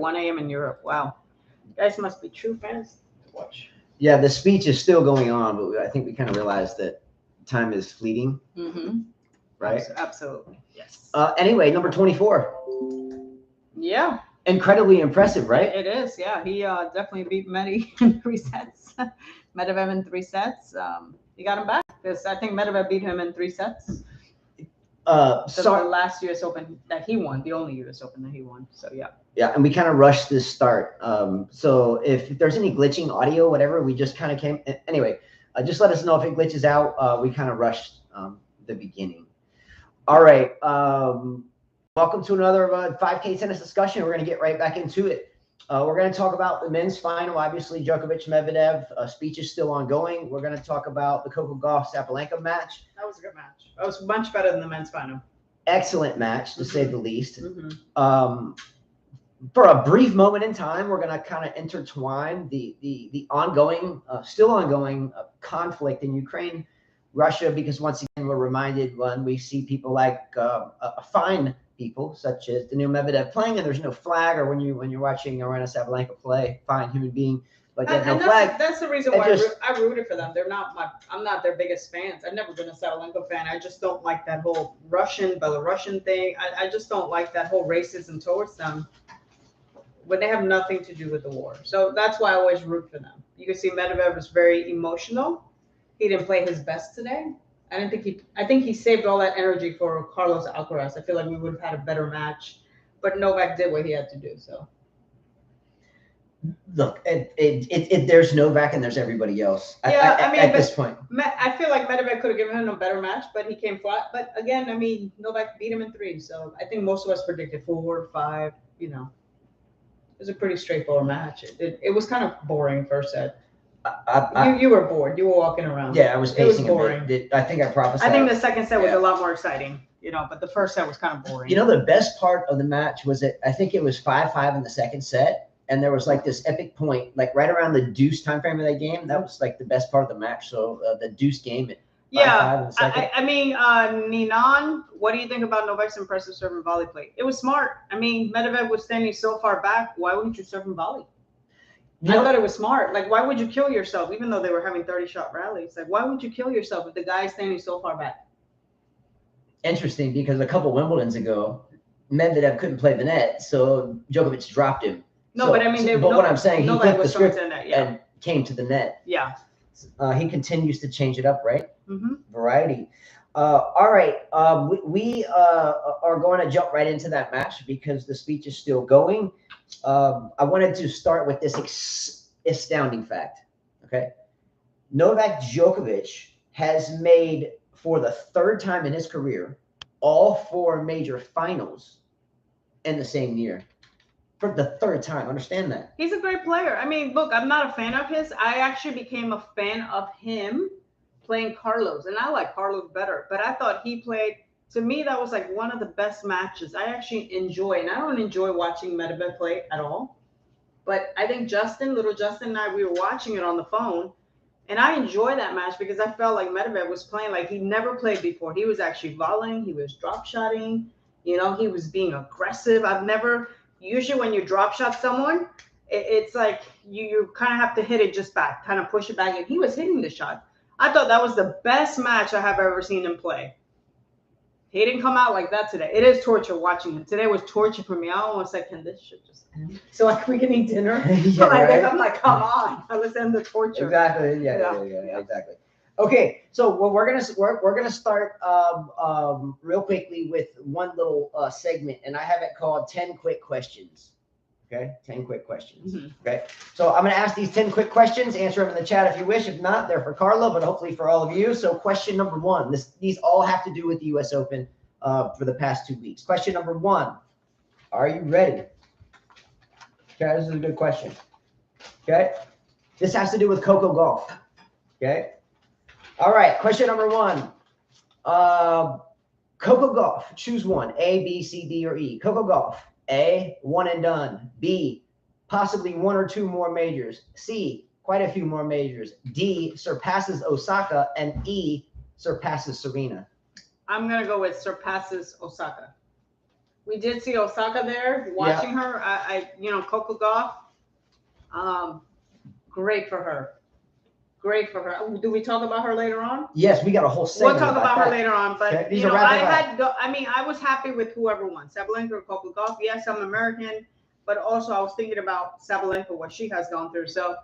1 a.m. in Europe. Wow. You guys must be true fans to watch. Yeah, the speech is still going on, but I think we kind of realized that time is fleeting. Mm-hmm. Right? Absolutely. Yes. Anyway, number 24. Yeah. Incredibly impressive, right? It is. Yeah. He definitely beat Medi in 3 sets. Medvedev in 3 sets. He got him back because I think Medvedev beat him in 3 sets. The last U.S. Open that he won, the only U.S. Open that he won. So yeah. Yeah, and we kind of rushed this start. So if there's any glitching audio, whatever, we just kind of came. Anyway, just let us know if it glitches out. We kind of rushed the beginning. All right. Welcome to another 5K tennis discussion. We're going to get right back into it. We're going to talk about the men's final. Obviously, Djokovic, Medvedev. Speech is still ongoing. We're going to talk about the Coco Gauff Sabalenka match. That was a good match. That was much better than the men's final. Excellent match, to say the least. For a brief moment in time, we're going to kind of intertwine the ongoing, still ongoing conflict in Ukraine, Russia, because once again, we're reminded when we see people like fine people such as Daniil Medvedev playing, and there's no flag, or when you're watching Aryna Sabalenka play, fine human being, but there's no flag. That's the reason why I rooted for them. I'm not their biggest fans. I've never been a Sabalenka fan. I just don't like that whole Belarusian thing. I just don't like that whole racism towards them when they have nothing to do with the war. So that's why I always root for them. You can see Medvedev was very emotional. He didn't play his best today. I think he saved all that energy for Carlos Alcaraz. I feel like we would have had a better match, but Novak did what he had to do. So, look, there's Novak and there's everybody else. At this point, I feel like Medvedev could have given him a better match, but he came flat. But again, I mean, Novak beat him in 3, so I think most of us predicted 4, 5. You know, it was a pretty straightforward match. It was kind of boring first set. You were bored. You were walking around. Yeah, I was pacing. It was boring. I think I prophesied. I think the second set was a lot more exciting, but the first set was kind of boring. The best part of the match was that I think it was 5-5 in the second set, and there was like this epic point, like right around the deuce time frame of that game. That was like the best part of the match. So the deuce game at 5-5 in the second. I mean, Ninan, what do you think about Novak's impressive serve and volley play? It was smart. I mean, Medvedev was standing so far back. Why wouldn't you serve and volley? I thought it was smart. Like, why would you kill yourself, even though they were having 30-shot rallies? Like, why would you kill yourself if the guy's standing so far back? Interesting, because a couple Wimbledons ago, Medvedev couldn't play the net, so Djokovic dropped him. No, but I mean, what I'm saying, he flipped the script net, and came to the net. Yeah. He continues to change it up, right? Mm-hmm. Variety. All right. We are going to jump right into that match because the speech is still going. I wanted to start with this astounding fact. Okay. Novak Djokovic has made, for the 3rd time in his career, all 4 major finals in the same year. For the 3rd time. Understand that. He's a great player. I mean, look, I'm not a fan of his. I actually became a fan of him playing Carlos, and I like Carlos better, but I thought he played, to me, that was like one of the best matches. I actually enjoy, and I don't enjoy watching Medvedev play at all, but I think little Justin and I, we were watching it on the phone, and I enjoyed that match because I felt like Medvedev was playing like he never played before. He was actually volleying, he was drop shotting, he was being aggressive. Usually when you drop shot someone, it's like you kind of have to hit it just back, kind of push it back, and he was hitting the shot. I thought that was the best match I have ever seen him play. He didn't come out like that today. It is torture watching him. Today was torture for me. I almost said, can this shit just end so we can eat dinner? I'm like, come on. Let's end the torture. Exactly. Yeah, exactly. Okay, so we're gonna start real quickly with one little segment, and I have it called 10 quick questions. Okay, 10 quick questions. Mm-hmm. Okay, so I'm going to ask these 10 quick questions. Answer them in the chat if you wish. If not, they're for Carlo, but hopefully for all of you. So question number 1. These all have to do with the U.S. Open for the past 2 weeks. Question number 1. Are you ready? Okay, this is a good question. Okay, this has to do with Coco Gauff. Okay, all right. Question number 1. Coco Gauff. Choose one. A, B, C, D, or E. Coco Gauff. A, 1 and done. B, possibly 1 or 2 more majors. C, quite a few more majors. D, surpasses Osaka. And E, surpasses Serena. I'm going to go with surpasses Osaka. We did see Osaka there, watching her. Coco Gauff. Great for her. Great for her. Do we talk about her later on? Yes, we got a whole segment. We'll talk about her later on. But okay. I was happy with whoever won, Sabalenka or Coco Gauff. Yes, I'm American, but also I was thinking about Sabalenka, what she has gone through. So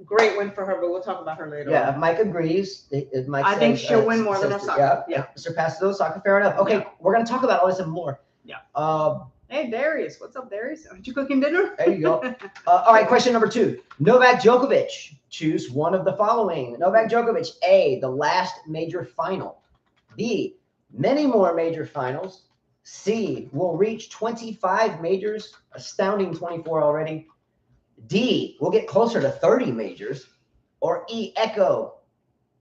great win for her, but we'll talk about her later. Yeah, on. Mike agrees. Mike I think she'll win more than Osaka. Yeah, surpasses Osaka. Fair enough. Okay, we're gonna talk about all this and more. Yeah. Hey, Darius. What's up, Darius? Aren't you cooking dinner? There you go. All right, question number 2. Novak Djokovic. Choose one of the following. Novak Djokovic, A, the last major final. B, many more major finals. C, will reach 25 majors. Astounding 24 already. D, will get closer to 30 majors. Or E, Echo,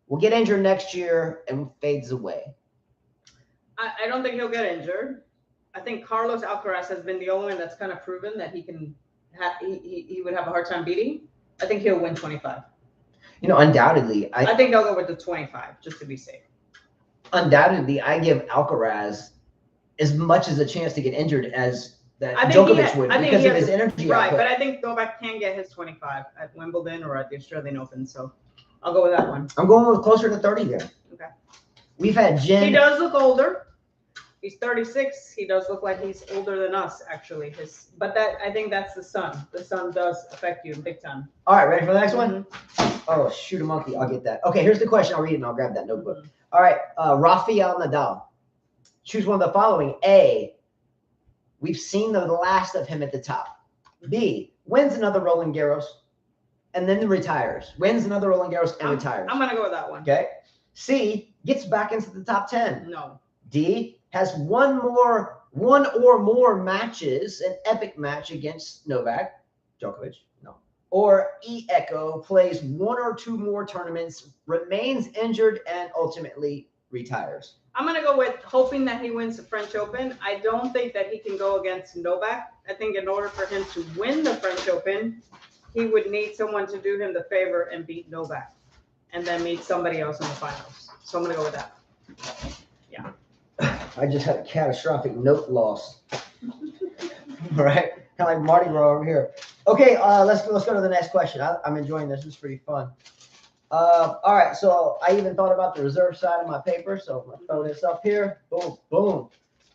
will get injured next year and fades away. I don't think he'll get injured. I think Carlos Alcaraz has been the only one that's kind of proven that he can he would have a hard time beating. I think he'll win 25. Undoubtedly. I think they'll go with the 25 just to be safe. Undoubtedly, I give Alcaraz as much as a chance to get injured as that Djokovic would because of his energy output. But I think Novak can get his 25 at Wimbledon or at the Australian Open. So I'll go with that one. I'm going with closer to 30 there. Okay. We've had Jen. He does look older. He's 36. He does look like he's older than us, actually. I think that's the sun. The sun does affect you big time. All right, ready for the next one? Oh, shoot a monkey. I'll get that. Okay, here's the question. I'll read it and I'll grab that notebook. All right, Rafael Nadal. Choose one of the following. A, we've seen the last of him at the top. B, wins another Roland Garros and then retires. Wins another Roland Garros and retires. I'm going to go with that one. Okay. C, gets back into the top 10. No. D, has one or more matches, an epic match against Novak Djokovic. No. Or E, Echo, plays one or two more tournaments, remains injured, and ultimately retires. I'm going to go with hoping that he wins the French Open. I don't think that he can go against Novak. I think in order for him to win the French Open, he would need someone to do him the favor and beat Novak and then meet somebody else in the finals. So I'm going to go with that. Yeah. I just had a catastrophic note loss. All right. Kind of like Mardi Gras over here. Okay, let's go to the next question. I'm enjoying this. It's pretty fun. All right, so I even thought about the reserve side of my paper, so I'm going to throw this up here. Boom, boom.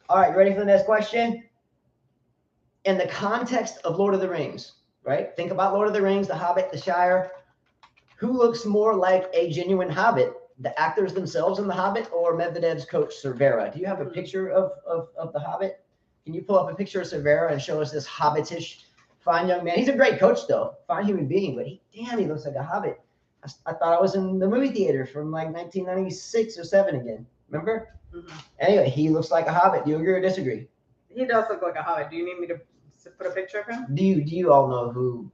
All right, you ready for the next question? In the context of Lord of the Rings, right? Think about Lord of the Rings, The Hobbit, The Shire. Who looks more like a genuine Hobbit? The actors themselves in The Hobbit or Medvedev's coach, Zverev? Do you have a picture of The Hobbit? Can you pull up a picture of Zverev and show us this hobbitish fine young man? He's a great coach, though. Fine human being, but he looks like a hobbit. I thought I was in the movie theater from like 1996 or 7 again. Remember? Mm-hmm. Anyway, he looks like a hobbit. Do you agree or disagree? He does look like a hobbit. Do you need me to put a picture of him? Do you all know who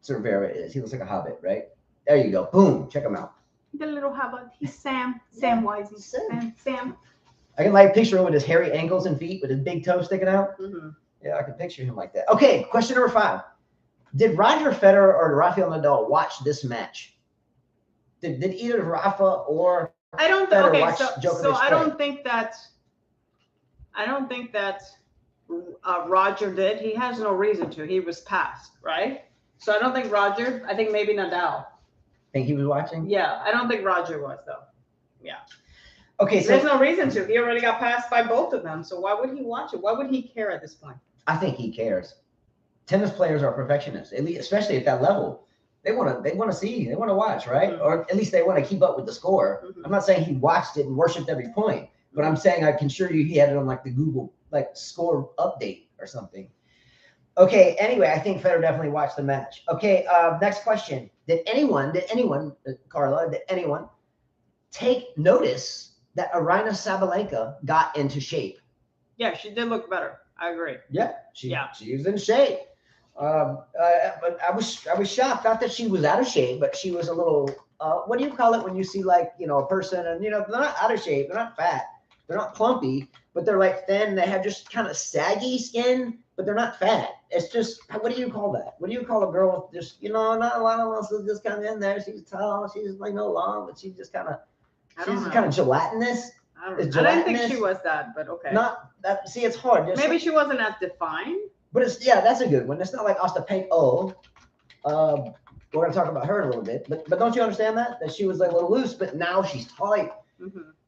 Zverev is? He looks like a hobbit, right? There you go. Boom. Check him out. The little hobbit. He's Sam. Sam Wisey. Sam. I can like picture him with his hairy ankles and feet with his big toe sticking out. Mm-hmm. Yeah, I can picture him like that. Okay, question number 5. Did Roger Federer or Rafael Nadal watch this match? Did either Rafa or Federer watch Djokovic so I play? don't think that Roger did. He has no reason to. He was passed, right? So I don't think Roger. I think maybe Nadal. Think he was watching? Yeah, I don't think Roger was though. Yeah. Okay, so there's no reason to. He already got passed by both of them. So why would he watch it? Why would he care at this point? I think he cares. Tennis players are perfectionists, especially at that level. They want to see, they want to watch, right? Mm-hmm. Or at least they want to keep up with the score. Mm-hmm. I'm not saying he watched it and worshipped every point, but I'm saying I can assure you he had it on like the Google score update or something. Okay, anyway, I think Federer definitely watched the match. Okay, next question. Did anyone, Carla, take notice that Aryna Sabalenka got into shape? Yeah, she did look better. I agree. Yeah, she was in shape. But I was shocked. Not that she was out of shape, but she was a little. What do you call it when you see a person and they're not out of shape, they're not fat, they're not plumpy, but they're like thin. They have just kind of saggy skin, but they're not fat. It's just, what do you call that? What do you call a girl with just not a lot of muscles, just kind of in there? She's tall, she's long, but she's just kind of gelatinous. I don't know. I didn't think she was that, but okay. Not that. See, it's hard. Maybe she wasn't as defined. But it's that's a good one. It's not like Ostapenko. We're gonna talk about her in a little bit, but don't you understand that she was like a little loose, but now she's tight.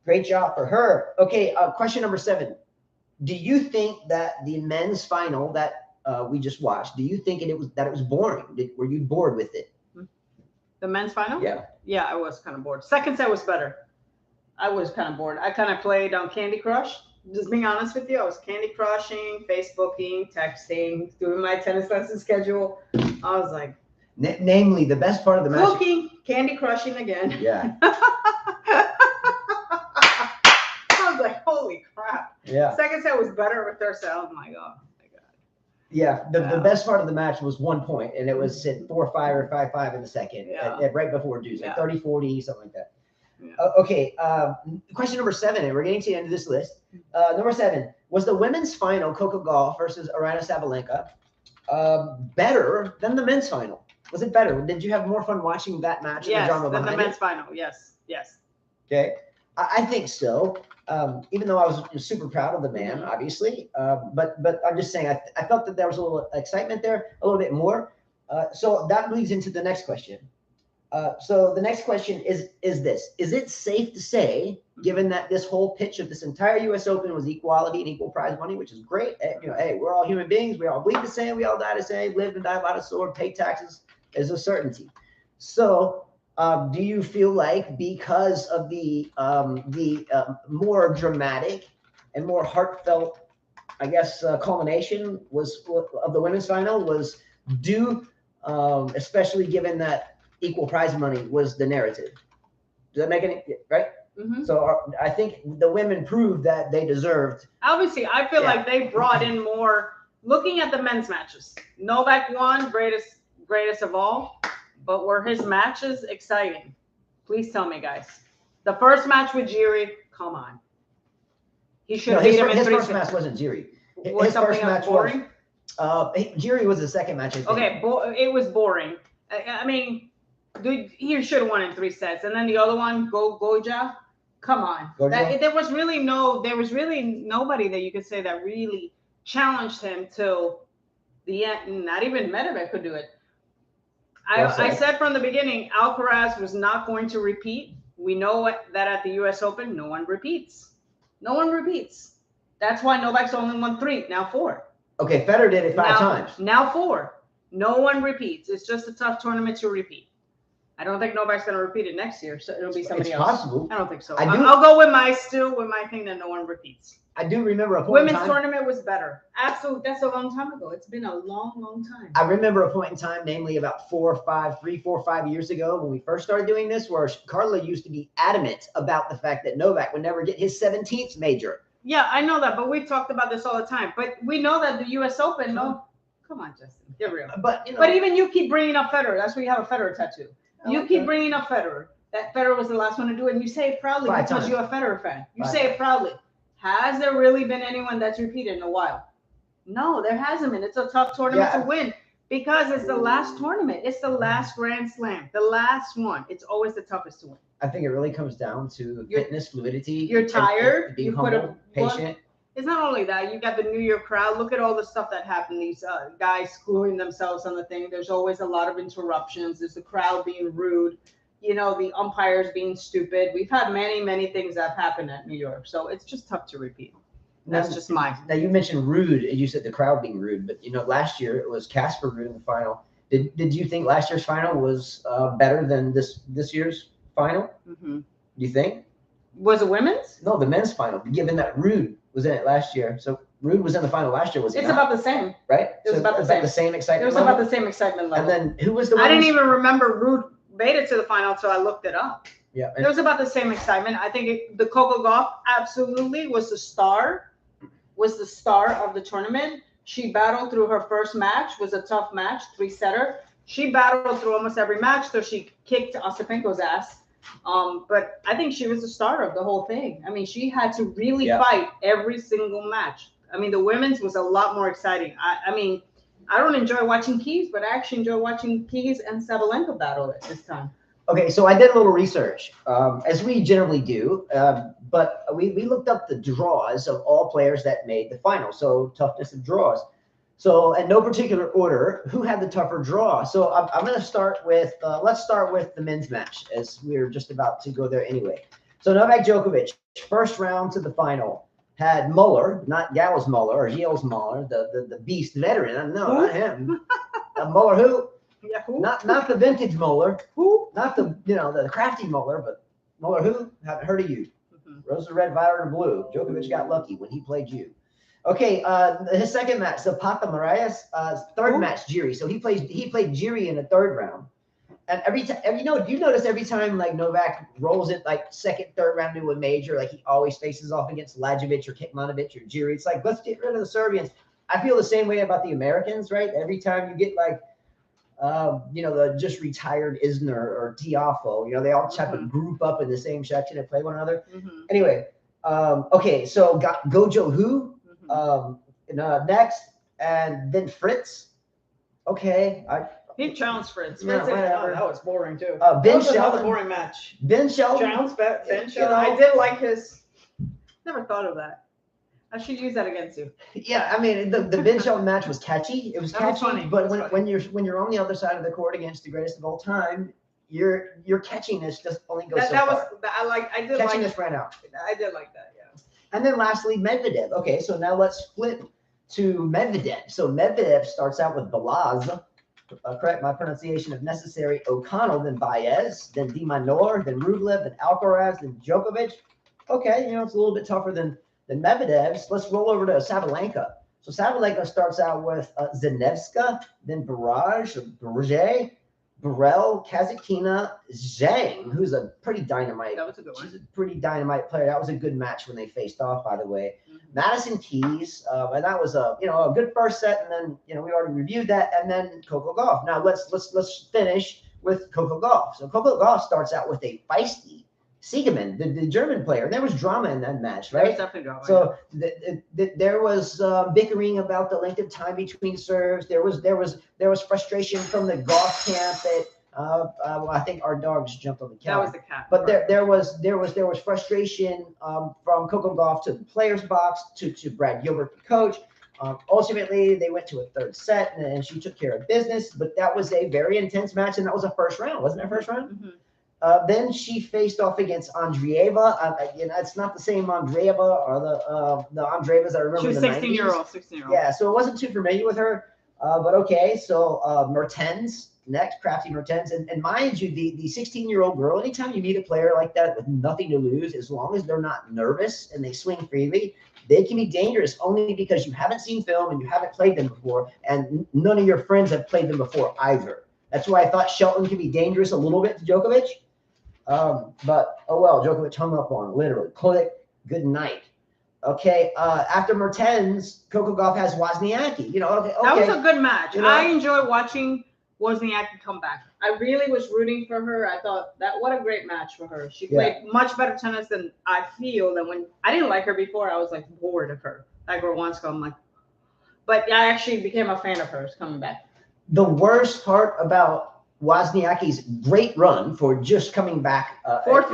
Great job for her. Okay, question number 7. Do you think that the men's final that we just watched, do you think it was boring? Were you bored with it? The men's final? Yeah. Yeah, I was kind of bored. Second set was better. I was kind of bored. I kind of played on Candy Crush. Just being honest with you, I was Candy Crushing, Facebooking, texting, doing my tennis lesson schedule. I was like, namely, the best part of the match. Cooking, Candy Crushing again. Yeah. I was like, holy crap. Yeah. Second set was better with third set. Oh my god. Yeah, the best part of the match was 1 point, and it was at 4-5 or 5-5 in the second, right before deuce, like 30-40, something like that. Yeah. Okay, question number 7, and we're getting to the end of this list. Number 7, was the women's final, Coco Gauff versus Aryna Sabalenka, better than the men's final? Was it better? Did you have more fun watching that match? Yes, than the men's final. Yes. Okay, I think so. Even though I was super proud of the man, obviously, but I'm just saying I felt that there was a little excitement there, a little bit more. So that leads into the next question. So the next question is this: is it safe to say, given that this whole pitch of this entire U.S. Open was equality and equal prize money, which is great, hey, we're all human beings, we all bleed the same, we all die the same, live and die by the sword, pay taxes is a certainty. So. Do you feel like because of the more dramatic and more heartfelt, I guess, culmination of the women's final was due, especially given that equal prize money was the narrative? Does that make any right? So I think the women proved that they deserved. Obviously, I feel like they brought in more. Looking at the men's matches, Novak won, greatest of all. But were his matches exciting? Please tell me, guys. The first match with Jiri, come on. He should have beat him in 3 sets. His first match wasn't Jiri. Was something else boring? Jiri was the second match, I think. Okay, it was boring. I mean, dude, he should have won in 3 sets. And then the other one, Goja, come on. There was really nobody that you could say that really challenged him till the end. Not even Medvedev could do it. I said from the beginning, Alcaraz was not going to repeat. We know that at the U.S. Open, no one repeats. No one repeats. That's why Novak's only won 3, now 4. Okay, Federer did it 5 times. Now 4. No one repeats. It's just a tough tournament to repeat. I don't think Novak's going to repeat it next year, so it'll be somebody else. It's possible. I don't think so. I'll go with my thing that no one repeats. I do remember a point in time. Women's tournament was better. Absolutely. That's a long time ago. It's been a long, long time. I remember a point in time, namely about 4 or 5 years ago when we first started doing this, where Carla used to be adamant about the fact that Novak would never get his 17th major. Yeah, I know that, but we've talked about this all the time. But we know that the U.S. Open, come on, Justin, get real. But even you keep bringing up Federer. That's why you have a Federer tattoo. You keep bringing up Federer. That Federer was the last one to do it, and you say it proudly because you're a Federer fan. You say it proudly. Has there really been anyone that's repeated in a while? No, there hasn't been. It's a tough tournament to win because it's the last tournament. It's the last Grand Slam, the last one. It's always the toughest to win. I think it really comes down to fitness, fluidity. You're tired. Being humble, patient. It's not only that. You got the New York crowd. Look at all the stuff that happened. These guys screwing themselves on the thing. There's always a lot of interruptions. There's the crowd being rude. The umpires being stupid. We've had many, many things that have happened at New York. So it's just tough to repeat. That's just mine. Now, you mentioned rude, and you said the crowd being rude. But, last year it was Casper rude in the final. Did you think last year's final was better than this year's final? Do you think? Was it women's? No, the men's final, given that Rude was in it last year. So Rude was in the final last year, was he It's about the same. Right? It was about the same excitement It was about the same excitement level. And then who was the I didn't even remember Rude made it to the final until I looked it up. Yeah. It was about the same excitement. I think the Coco Gauff absolutely was the star of the tournament. She battled through her first match, was a tough match, 3-setter. She battled through almost every match, so she kicked Ostapenko's ass. But I think she was the star of the whole thing. I mean, she had to really fight every single match. I mean, the women's was a lot more exciting. I mean, I don't enjoy watching Keys, but I actually enjoy watching Keys and Sabalenka battle it this time. Okay, so I did a little research, as we generally do, but we looked up the draws of all players that made the final. So toughness of draws. So in no particular order, who had the tougher draw? So I'm going to start with, let's start with the men's match, as we're just about to go there anyway. So Novak Djokovic, first round to the final, had Muller, not Gallus Muller or Gilles Muller, the beast veteran. No, not him. Muller who? Yeah, who? Not the vintage Muller. Who? Not the crafty Muller, but Muller who? Haven't heard of you. Rose is red, violet, and blue. Djokovic got lucky when he played you. Okay, his second match, Zapata Marias, third match, Jiri. So he played Jiri in the third round. And every time, you notice every time like Novak rolls it like second, third round into a major, like he always faces off against Lajovic or Kekmanovic or Jiri. It's like, let's get rid of the Serbians. I feel the same way about the Americans, right? Every time you get like, the just retired Isner or Tiafo, they all type of group up in the same section and play one another. Anyway, okay, so got Gojo who next, and then Fritz. Okay, he challenged Fritz. Yeah, whatever. That was boring too. Ben That was Shelton. a boring match. Ben Shelton. Challenged Ben Shelton. I did like his. Never thought of that. I should use that against you. Yeah, I mean the Ben Shelton match was catchy. It was catchy, funny. but when you're on the other side of the court against the greatest of all time, your catchiness just only goes so far. I did Catchiness like ran out. I did like that, yeah. And then lastly, Medvedev. Okay, so now let's flip to Medvedev. So Medvedev starts out with Balaz. Correct my pronunciation if necessary. O'Connell, then Baez, then Di Minor, then Rublev, then Alcaraz, then Djokovic. Okay, it's a little bit tougher than Medvedev's. Let's roll over to Sabalenka. So Sabalenka starts out with Zanevska, then Barrage, Burrell, Kazatkina, Zhang, who's a pretty dynamite. That was a good one. She's a pretty dynamite player. That was a good match when they faced off, by the way. Madison Keys, and that was a good first set, and then we already reviewed that, and then Coco Gauff. Now let's finish with Coco Gauff. So Coco Gauff starts out with a feisty Siegemann, the German player. There was drama in that match, right? There was definitely drama. So there was bickering about the length of time between serves. There was frustration from the Gauff camp that I think our dogs jumped on the cat. That was the cat. But there was frustration from Coco Gauff to the players' box to Brad Gilbert, the coach. Ultimately, they went to a third set, and she took care of business. But that was a very intense match, and that was a first round, wasn't it? First round. Then she faced off against Andreeva. It's not the same Andreeva or the Andreevas I remember. She was 16-year-old. Yeah, so I wasn't too familiar with her. But okay, so Mertens next, crafty Mertens. And mind you, the 16-year-old girl, anytime you meet a player like that with nothing to lose, as long as they're not nervous and they swing freely, they can be dangerous only because you haven't seen film and you haven't played them before, and none of your friends have played them before either. That's why I thought Shelton could be dangerous a little bit to Djokovic. But oh well, Djokovic hung up on literally. Click, good night. Okay, after Mertens, Coco Gauff has Wozniacki. That was a good match. I enjoyed watching Wozniacki come back. I really was rooting for her. I thought what a great match for her. She played much better tennis than I feel than when I didn't like her before. I was like bored of her. That girl wants to. I'm like, but I actually became a fan of hers coming back. The worst part about Wozniacki's great run for just coming back. Fourth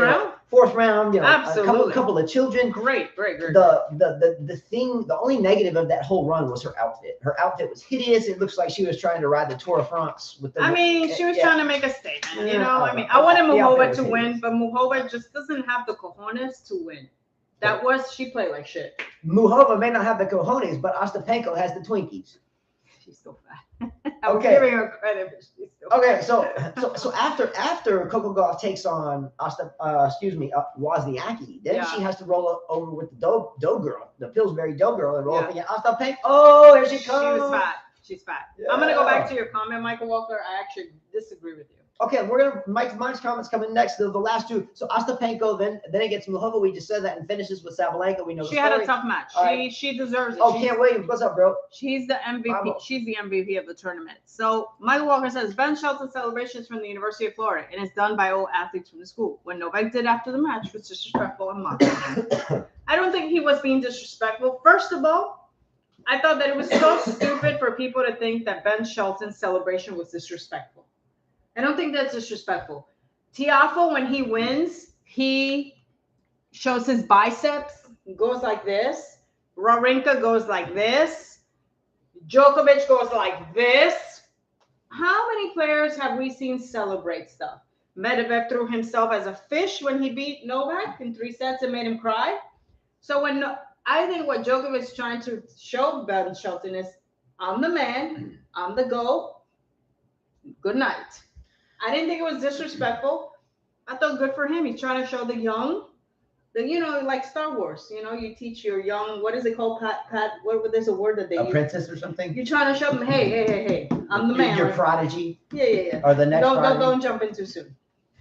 round, absolutely. A couple of children. Great. The only negative of that whole run was her outfit. Her outfit was hideous. It looks like she was trying to ride the Tour de France with the. She was trying to make a statement. I wanted Muhova to win, but Muhova just doesn't have the cojones to win. She played like shit. Muhova may not have the cojones, but Ostapenko has the Twinkies. She's so fat. I'm giving her credit, but she's so fat. So after Coco Gauff takes on Wozniacki, then she has to roll over with the dough girl, the Pillsbury dough girl, and roll up against Ostapenko. Oh, here she comes. She's fat. Yeah. I'm gonna go back to your comment, Michael Walker. I actually disagree with you. Okay, we're gonna Mike's comments coming next. The last two. So Ostapenko, then it gets Muhova. We just said that, and finishes with Sabalenka. We know she had a tough match. She deserves it. Oh, Kent Williams, what's up, bro? She's the MVP. She's the MVP of the tournament. So Michael Walker says Ben Shelton's celebrations from the University of Florida, and it's done by old athletes from the school. What Novak did after the match was disrespectful and mocking. I don't think he was being disrespectful. First of all, I thought that it was so stupid for people to think that Ben Shelton's celebration was disrespectful. I don't think that's disrespectful. Tiafoe, when he wins, he shows his biceps, goes like this. Wawrinka goes like this. Djokovic goes like this. How many players have we seen celebrate stuff? Medvedev threw himself as a fish when he beat Novak in 3 sets and made him cry. So when I think what Djokovic is trying to show Ben Shelton is, I'm the man, I'm the GOAT. Good night. I didn't think it was disrespectful. I thought good for him. He's trying to show the young, like Star Wars. You teach your young. What is it called, Pat? What? There's a word that they apprentice or something. You're trying to show them, hey, I'm the man. Your right? prodigy. Yeah. Or the next. Don't jump in too soon.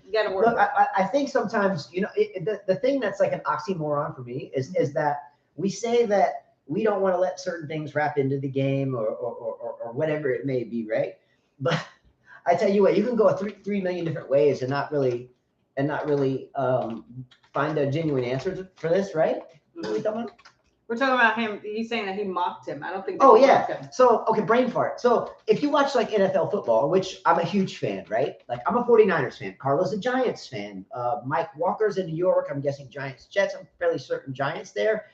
You gotta work. Look, I think sometimes the thing that's like an oxymoron for me is that we say that we don't want to let certain things wrap into the game or whatever it may be, right? But I tell you what, you can go 3 million different ways and not really find a genuine answer for this, right? What are we talking about? We're talking about him. He's saying that he mocked him. I don't think. Oh yeah. So okay, brain fart. So if you watch like NFL football, which I'm a huge fan, right? Like I'm a 49ers fan. Carlos a Giants fan. Mike Walker's in New York. I'm guessing Giants, Jets. I'm fairly certain Giants there.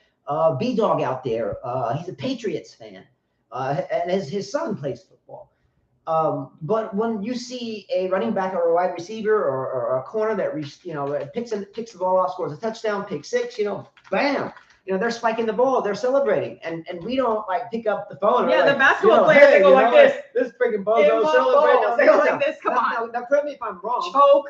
B-Dog out there. He's a Patriots fan. And his son plays football. But when you see a running back or a wide receiver or a corner that picks the ball off, scores a touchdown, pick six, bam. They're spiking the ball, they're celebrating, and we don't like pick up the phone. Yeah, the basketball players they go like this. This freaking ball goes celebrating. They go like this. Come on. Now, correct me if I'm wrong. Choke.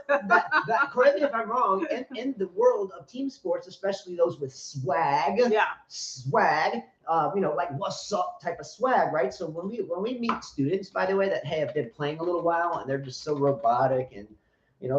Correct me if I'm wrong. In the world of team sports, especially those with swag. Yeah. Swag. Like what's up type of swag, right? So when we meet students, by the way, that have been playing a little while and they're just so robotic and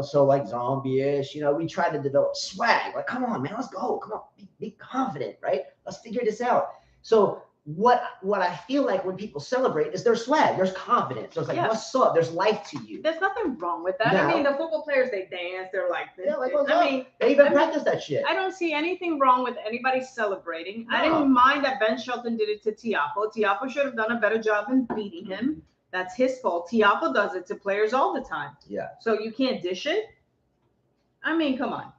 so like zombie-ish, we try to develop swag. Like, come on, man, let's go. Come on, be confident, right? Let's figure this out. So what I feel like when people celebrate is there's swag, there's confidence. So it's like, what's up? There's life to you. There's nothing wrong with that. I mean, the football players, they dance. They're like this. Yeah, like what's up? They even practice that shit. I don't see anything wrong with anybody celebrating. No. I didn't mind that Ben Shelton did it to Tiafoe. Tiafoe should have done a better job in beating him. That's his fault. Tiafoe does it to players all the time. Yeah. So you can't dish it. I mean, come on.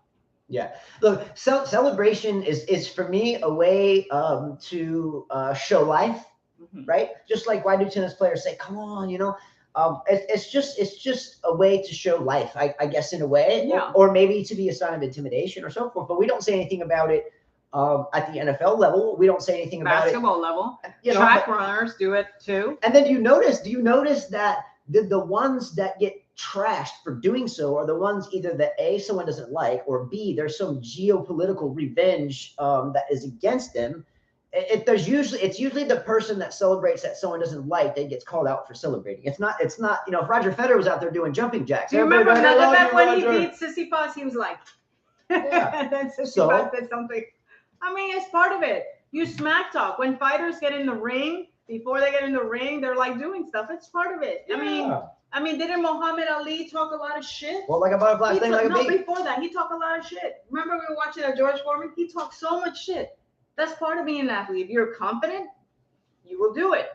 Yeah. Look, celebration is for me a way to show life, right? Just like why do tennis players say, "Come on," it's just a way to show life, I guess, in a way, or maybe to be a sign of intimidation or so forth. But we don't say anything about it. At the NFL level, we don't say anything about it. Basketball level, track runners do it too. And then do you notice that the ones that get trashed for doing so are the ones either that A, someone doesn't like, or B, there's some geopolitical revenge that is against them. It's usually the person that celebrates that someone doesn't like that gets called out for celebrating. It's not if Roger Federer was out there doing jumping jacks. Do you remember Medvedev when he beat Tsitsipas? He was like, yeah. And then Tsitsipas did something. I mean, it's part of it. You smack talk. When fighters get in the ring, before they get in the ring, they're like doing stuff. It's part of it. Yeah. I mean, didn't Muhammad Ali talk a lot of shit? Well, like a butterfly thing, like a bee. No, before that, he talked a lot of shit. Remember we were watching George Foreman? He talked so much shit. That's part of being an athlete. If you're confident, you will do it.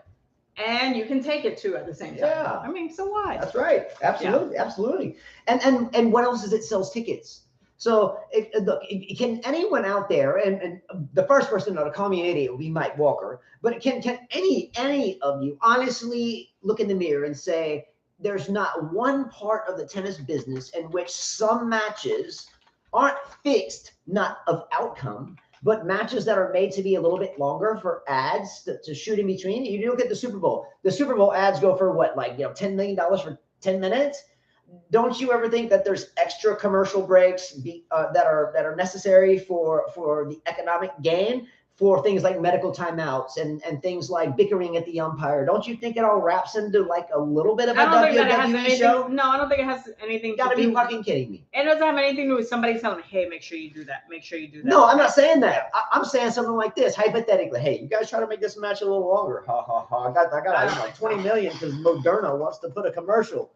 And you can take it too at the same time. Yeah. I mean, so what? That's right. Absolutely. Yeah. Absolutely. And what else is it sells tickets? So can anyone out there, and the first person to call me an idiot will be Mike Walker, but can any of you honestly look in the mirror and say there's not one part of the tennis business in which some matches aren't fixed, not of outcome, but matches that are made to be a little bit longer for ads to shoot in between? You look at the Super Bowl. The Super Bowl ads go for what, like $10 million for 10 minutes? Don't you ever think that there's extra commercial breaks that are necessary for the economic gain, for things like medical timeouts and things like bickering at the umpire? Don't you think it all wraps into like a little bit of a WWE show? No, I don't think it has anything to do. Gotta be fucking kidding me. It doesn't have anything to do with somebody telling me, hey, make sure you do that. Make sure you do that. No, I'm not saying that. I'm saying something like this, hypothetically. Hey, you guys try to make this match a little longer. Ha ha ha. I got 20 million because Moderna wants to put a commercial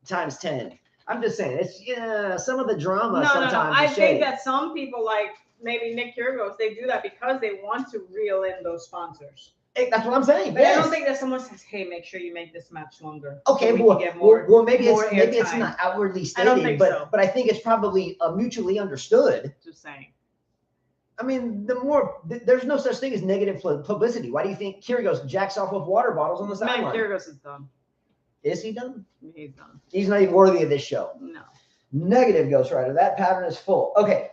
times 10. I'm just saying, it's some of the drama sometimes. No. I think that some people, like maybe Nick Kyrgios, they do that because they want to reel in those sponsors. That's what I'm saying. But yes. I don't think that someone says, "Hey, make sure you make this match longer." Okay, so we well, can get more, well, maybe more it's airtime. not outwardly stated, I don't think but so. but I think it's probably mutually understood. Just saying. I mean, there's no such thing as negative publicity. Why do you think Kyrgios jacks off with water bottles on the sideline? Kyrgios is done. Is he done? He's done. He's not even worthy of this show. No. Negative, Ghostwriter. That pattern is full. Okay.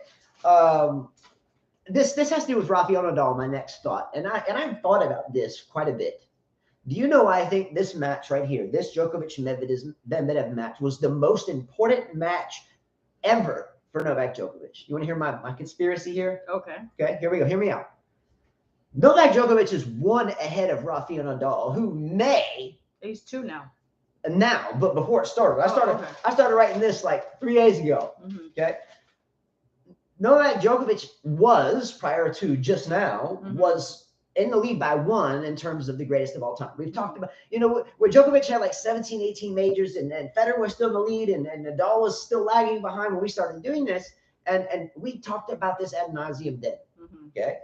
This has to do with Rafael Nadal, my next thought. And I've thought about this quite a bit. Do you know I think this match right here, this Djokovic-Medvedev match, was the most important match ever for Novak Djokovic? You want to hear my conspiracy here? Okay. Okay, here we go. Hear me out. Novak Djokovic is one ahead of Rafael Nadal, who may... He's 2 now. Now, but before it started. Okay. I started writing this like 3 days ago. Mm-hmm. Okay. Novak Djokovic was, prior to just now, was in the lead by 1 in terms of the greatest of all time. We've talked about, where Djokovic had like 17, 18 majors, and Federer was still in the lead, and Nadal was still lagging behind when we started doing this. And we talked about this ad nauseum then. Okay.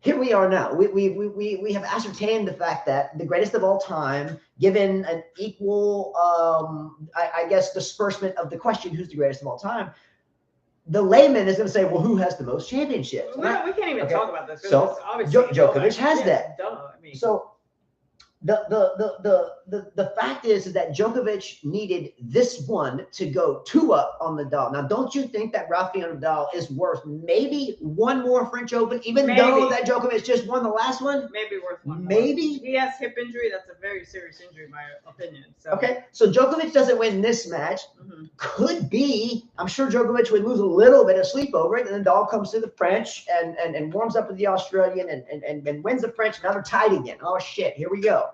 Here we are now. We have ascertained the fact that the greatest of all time, given an equal, I guess, disbursement of the question, who's the greatest of all time, the layman is going to say, well, who has the most championships? We can't even talk about this. So Djokovic has that. Duh. I mean, so the fact is that Djokovic needed this one to go 2 up on Nadal. Now, don't you think that Rafael Nadal is worth maybe 1 more French Open, even though that Djokovic just won the last one? Maybe worth 1 more. Maybe. He has hip injury. That's a very serious injury, in my opinion. So. Okay, so Djokovic doesn't win this match. Could be. I'm sure Djokovic would lose a little bit of sleep over it, and Nadal comes to the French and warms up with the Australian and wins the French. Now they're tied again. Oh shit! Here we go.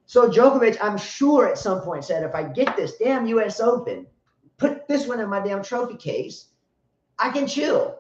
So Djokovic, I'm sure at some point said, if I get this damn U.S. Open, put this one in my damn trophy case, I can chill.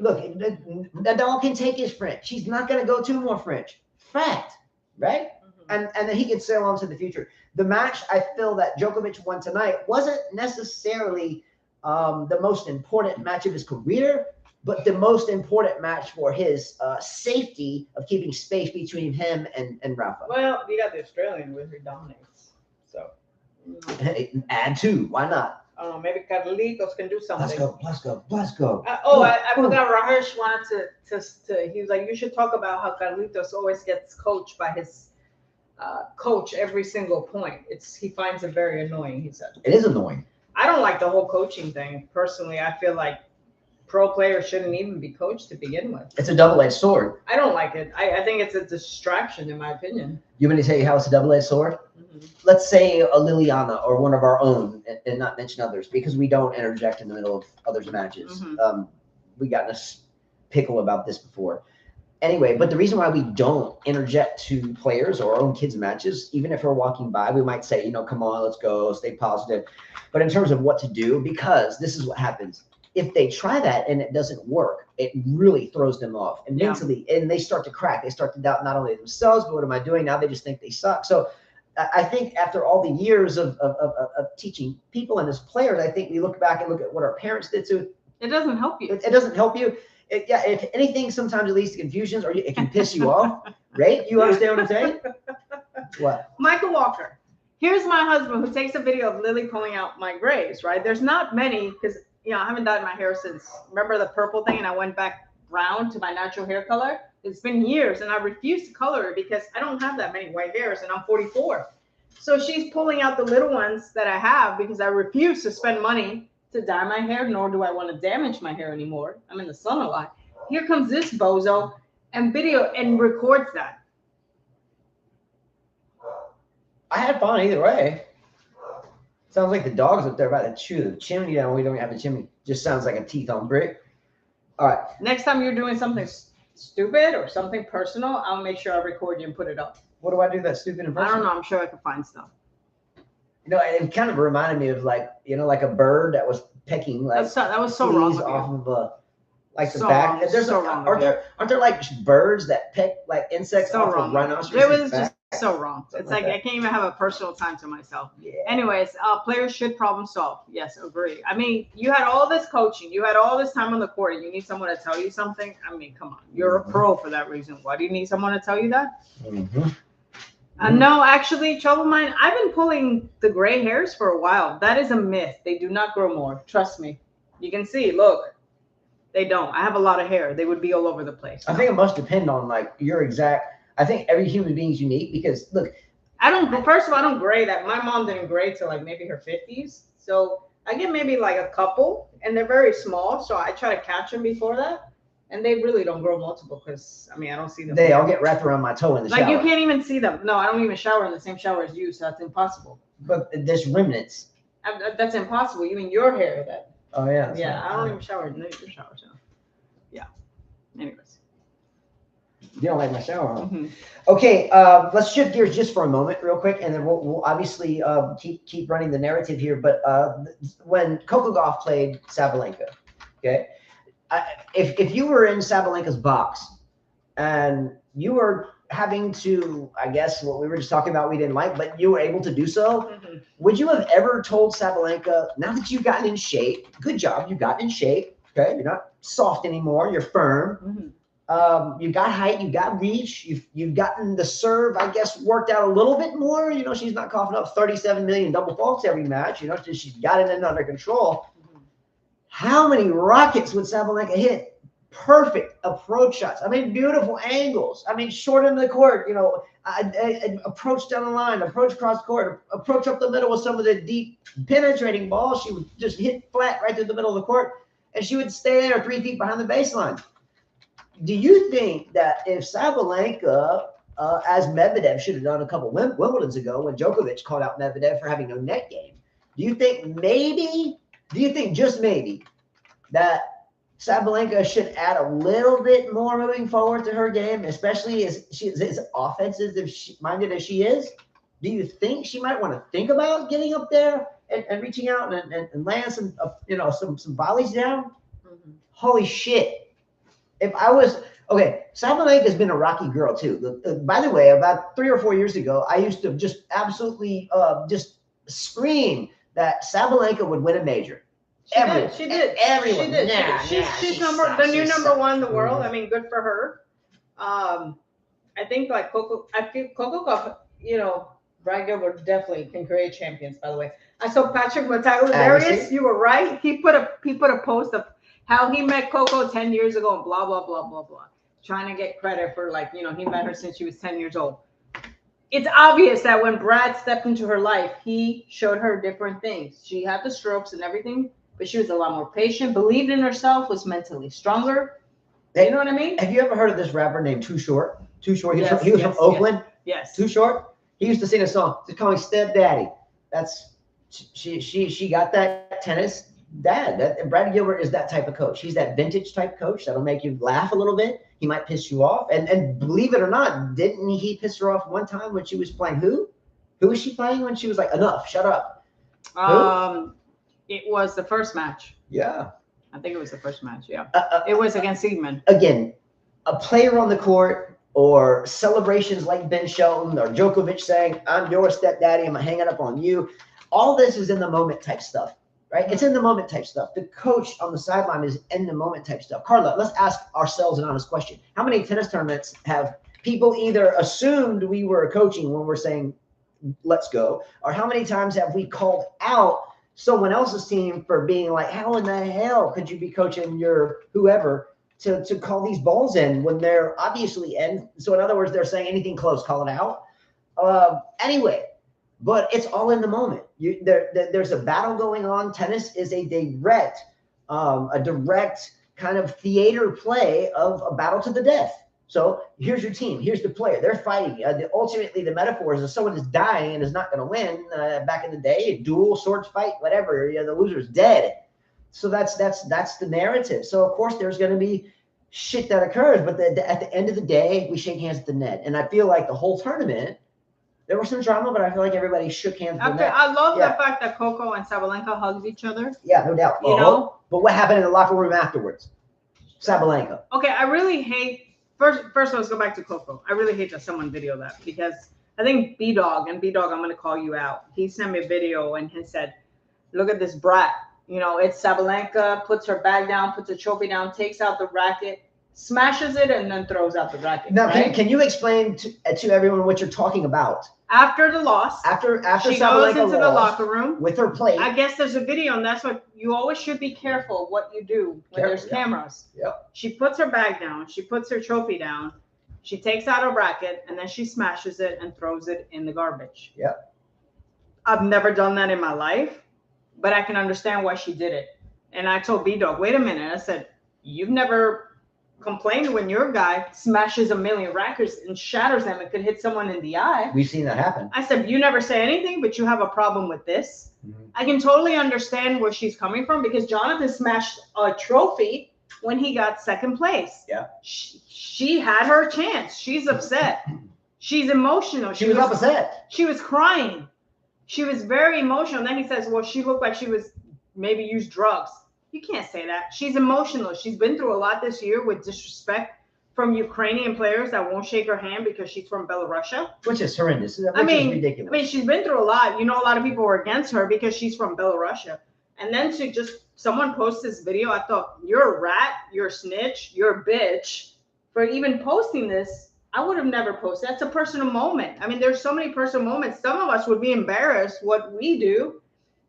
Look, Nadal can take his French. He's not going to go 2 more French. Fact, right? And then he can sail on to the future. The match I feel that Djokovic won tonight wasn't necessarily the most important match of his career, but the most important match for his safety of keeping space between him and Rafa. Well, you got the Australian who dominates. So add 2. Why not? I don't know. Maybe Carlitos can do something. Let's go. I forgot. Rajesh wanted to. He was like, you should talk about how Carlitos always gets coached by his coach every single point. He finds it very annoying. He said it is annoying. I don't like the whole coaching thing personally. I feel like pro players shouldn't even be coached to begin with. It's a double-edged sword. I don't like it. I think it's a distraction, in my opinion. You want me to tell you how it's a double-edged sword? Let's say a Liliana or one of our own, and not mention others, because we don't interject in the middle of others' matches. We got in a pickle about this before. Anyway, but the reason why we don't interject to players or our own kids' matches, even if we're walking by, we might say, come on, let's go, stay positive. But in terms of what to do, because this is what happens. If they try that and it doesn't work, it really throws them off. And mentally, and they start to crack. They start to doubt not only themselves, but what am I doing? Now they just think they suck. So I think after all the years of teaching people and as players, I think we look back and look at what our parents did to. It doesn't help you. It doesn't help you. If anything, sometimes it leads to confusions or it can piss you off. Right? You understand what I'm saying? What? Michael Walker. Here's my husband who takes a video of Lily pulling out my grays, right? There's not many because, I haven't dyed my hair since, remember the purple thing? And I went back brown to my natural hair color. It's been years and I refuse to color it because I don't have that many white hairs and I'm 44. So she's pulling out the little ones that I have because I refuse to spend money to dye my hair, nor do I want to damage my hair anymore. I'm in the sun a lot. Here comes this bozo and records that. I had fun either way. Sounds like the dog's up there about to chew the chimney down. We don't have a chimney. Just sounds like a teeth on brick. All right. Next time you're doing something stupid or something personal, I'll make sure I record you and put it up. What do I do that's stupid and personal? I don't know. I'm sure I can find stuff. It kind of reminded me of like a bird that was pecking like that was so wrong off of the so back. Wrong. Aren't there like birds that peck like insects off of rhinoceros? It was just so wrong. It's like I can't even have a personal time to myself. Yeah. Anyways, players should problem solve. Yes, agree. I mean, you had all this coaching, you had all this time on the court, and you need someone to tell you something. I mean, come on, you're a pro for that reason. Why do you need someone to tell you that? No, actually, trouble mine. I've been pulling the gray hairs for a while. That is a myth. They do not grow more. Trust me. You can see. Look, they don't. I have a lot of hair. They would be all over the place. I think it must depend on like your exact. I think every human being is unique because look, I don't. First of all, I don't gray that. My mom didn't gray till like maybe her 50s. So I get maybe like a couple, and they're very small. So I try to catch them before that. And they really don't grow multiple because, I mean, I don't see them. They all get wrapped around my toe in the shower. Like, you can't even see them. No, I don't even shower in the same shower as you, so that's impossible. But there's remnants. That's impossible. You mean your hair that. Oh, yeah. Yeah, I don't even shower in your shower, so. Yeah. Anyways. You don't like my shower, huh? Okay, let's shift gears just for a moment real quick, and then we'll obviously keep running the narrative here. But when Coco Gauff played Sabalenka, okay, if you were in Sabalenka's box and you were having to, I guess what we were just talking about we didn't like, but you were able to do so, would you have ever told Sabalenka, now that you've gotten in shape, good job, you got in shape, okay, you're not soft anymore, you're firm, you got height, you got reach, you've gotten the serve, I guess, worked out a little bit more, you know, she's not coughing up 37 million double faults every match, you know, she's got it under control. How many rockets would Sabalenka hit? Perfect approach shots. I mean, beautiful angles. I mean, short into the court, you know, approach down the line, approach cross court, approach up the middle with some of the deep penetrating balls. She would just hit flat right through the middle of the court, and she would stay there 3 feet behind the baseline. Do you think that if Sabalenka, as Medvedev should have done a couple Wimbledons ago when Djokovic called out Medvedev for having no net game, do you think just maybe that Sabalenka should add a little bit more moving forward to her game, especially as she is as offensive minded as she is? Do you think she might want to think about getting up there and reaching out and laying some some volleys down? Holy shit! If I was okay, Sabalenka's been a rocky girl too. By the way, about 3 or 4 years ago, I used to just absolutely just scream that Sabalenka would win a major. She did. Everyone. She did. She's the new number one in the world. I mean, good for her. I think like Coco Gauff, you know, Brad Gilbert definitely can create champions, by the way. I saw Patrick Mataglia. You were right. He put a post of how he met Coco 10 years ago and blah, blah, blah, blah, blah. Trying to get credit for, like, you know, he met her since she was 10 years old. It's obvious that when Brad stepped into her life, he showed her different things. She had the strokes and everything, but she was a lot more patient, believed in herself, was mentally stronger. You know what I mean? Have you ever heard of this rapper named Too Short? Too Short. He was from Oakland. Yes. Too Short. He used to sing a song. He's calling Stepdaddy. That's she got that tennis dad. And Brad Gilbert is that type of coach. He's that vintage type coach that'll make you laugh a little bit. He might piss you off. And believe it or not, didn't he piss her off one time when she was playing who? Who was she playing when she was like, enough, shut up? It was the first match. Yeah. I think it was the first match, yeah. It was against Siegman. Again, a player on the court or celebrations like Ben Shelton or Djokovic saying, I'm your stepdaddy, I'm hanging up on you. All this is in the moment type stuff, right? It's in the moment type stuff. The coach on the sideline is in the moment type stuff. Carla, let's ask ourselves an honest question. How many tennis tournaments have people either assumed we were coaching when we're saying, let's go, or how many times have we called out someone else's team for being like, how in the hell could you be coaching your whoever to call these balls in when they're obviously in? So in other words, they're saying anything close, call it out. Anyway, but it's all in the moment. There's a battle going on. Tennis is a direct kind of theater play of a battle to the death. So here's your team. Here's the player. They're fighting. Ultimately, the metaphor is that someone is dying and is not going to win. Back in the day, duel, swords fight, whatever. The loser's dead. So that's the narrative. So of course there's going to be shit that occurs, but at the end of the day, we shake hands at the net. And I feel like the whole tournament, there was some drama, but I feel like everybody shook hands at the net. I love the fact that Coco and Sabalenka hugged each other. Yeah, no doubt. You know? But what happened in the locker room afterwards? Sabalenka. Okay, I really hate. First, let's go back to Coco. I really hate that someone videoed that because I think B-Dog, and B-Dog, I'm going to call you out. He sent me a video and he said, look at this brat. You know, it's Sabalenka, puts her bag down, puts a trophy down, takes out the racket, smashes it, and then throws out the racket. Now, right? can you explain to everyone what you're talking about? After the loss, After she Sabalenka goes into the lost locker room with her plate. I guess there's a video, and that's what you always should be careful what you do when there's cameras. Yep. She puts her bag down, she puts her trophy down, she takes out a racket, and then she smashes it and throws it in the garbage. Yep. I've never done that in my life, but I can understand why she did it. And I told B-Dog, wait a minute. I said, you've never complained when your guy smashes a million rackets and shatters them and could hit someone in the eye. We've seen that happen. I said, you never say anything, but you have a problem with this. Mm-hmm. I can totally understand where she's coming from because Jonathan smashed a trophy when he got second place. Yeah. She had her chance. She's upset. She's emotional. She was upset. She was crying. She was very emotional. And then he says, well, she looked like she was maybe used drugs. You can't say that. She's emotional. She's been through a lot this year with disrespect from Ukrainian players that won't shake her hand because she's from Belarus. Which is horrendous. Which is ridiculous. I mean, she's been through a lot. You know, a lot of people were against her because she's from Belarus. And then to just someone post this video, I thought, you're a rat, you're a snitch, you're a bitch for even posting this. I would have never posted. That's a personal moment. I mean, there's so many personal moments. Some of us would be embarrassed what we do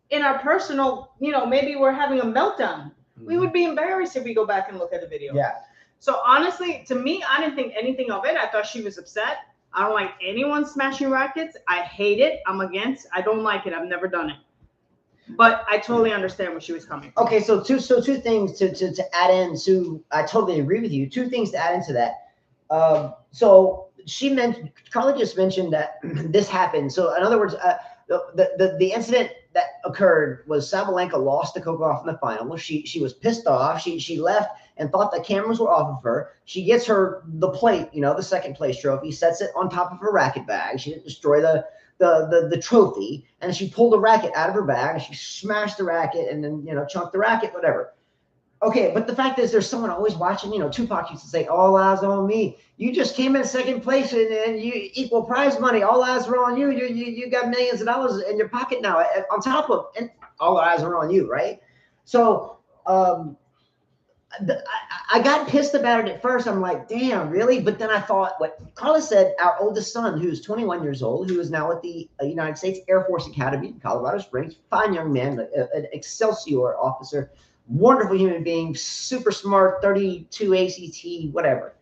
in our personal, you know, maybe we're having a meltdown. Mm-hmm. We would be embarrassed if we go back and look at the video. Yeah. So honestly, to me, I didn't think anything of it. I thought she was upset. I don't like anyone smashing rackets. I hate it. I'm against. I don't like it. I've never done it. But I totally understand where she was coming from. Okay, so two things to add in. So I totally agree with you. Two things to add into that. So Carla just mentioned that this happened. So in other words, the incident that occurred was Sabalenka lost to Coco Gauff in the final. She was pissed off. She left and thought the cameras were off of her. She gets the plate, you know, the second place trophy, sets it on top of her racket bag. She didn't destroy the trophy, and she pulled the racket out of her bag. And she smashed the racket and then, you know, chunked the racket, whatever. Okay, but the fact is there's someone always watching. You know, Tupac used to say, all eyes on me. You just came in second place and you equal prize money. All eyes are on you. You got millions of dollars in your pocket now on top of, and all eyes are on you, right? So I got pissed about it at first. I'm like, damn, really? But then I thought what Carla said, our oldest son, who's 21 years old, who is now at the United States Air Force Academy in Colorado Springs, fine young man, an Excelsior officer, wonderful human being, super smart, 32 ACT, whatever.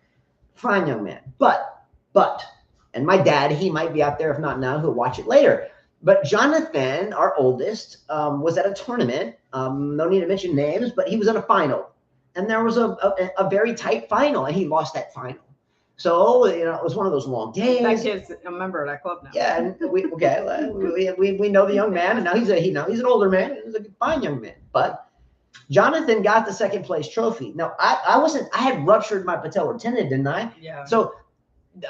Fine young man. But, and my dad, he might be out there, if not now, he'll watch it later. But Jonathan, our oldest, was at a tournament. No need to mention names, but he was in a final. And there was a very tight final, and he lost that final. So, you know, it was one of those long days. That kid's a member of that club now. Yeah, and we know the young man, and now he's an older man. He's a fine young man. But Jonathan got the second place trophy. Now, I had ruptured my patellar tendon, didn't I? Yeah. So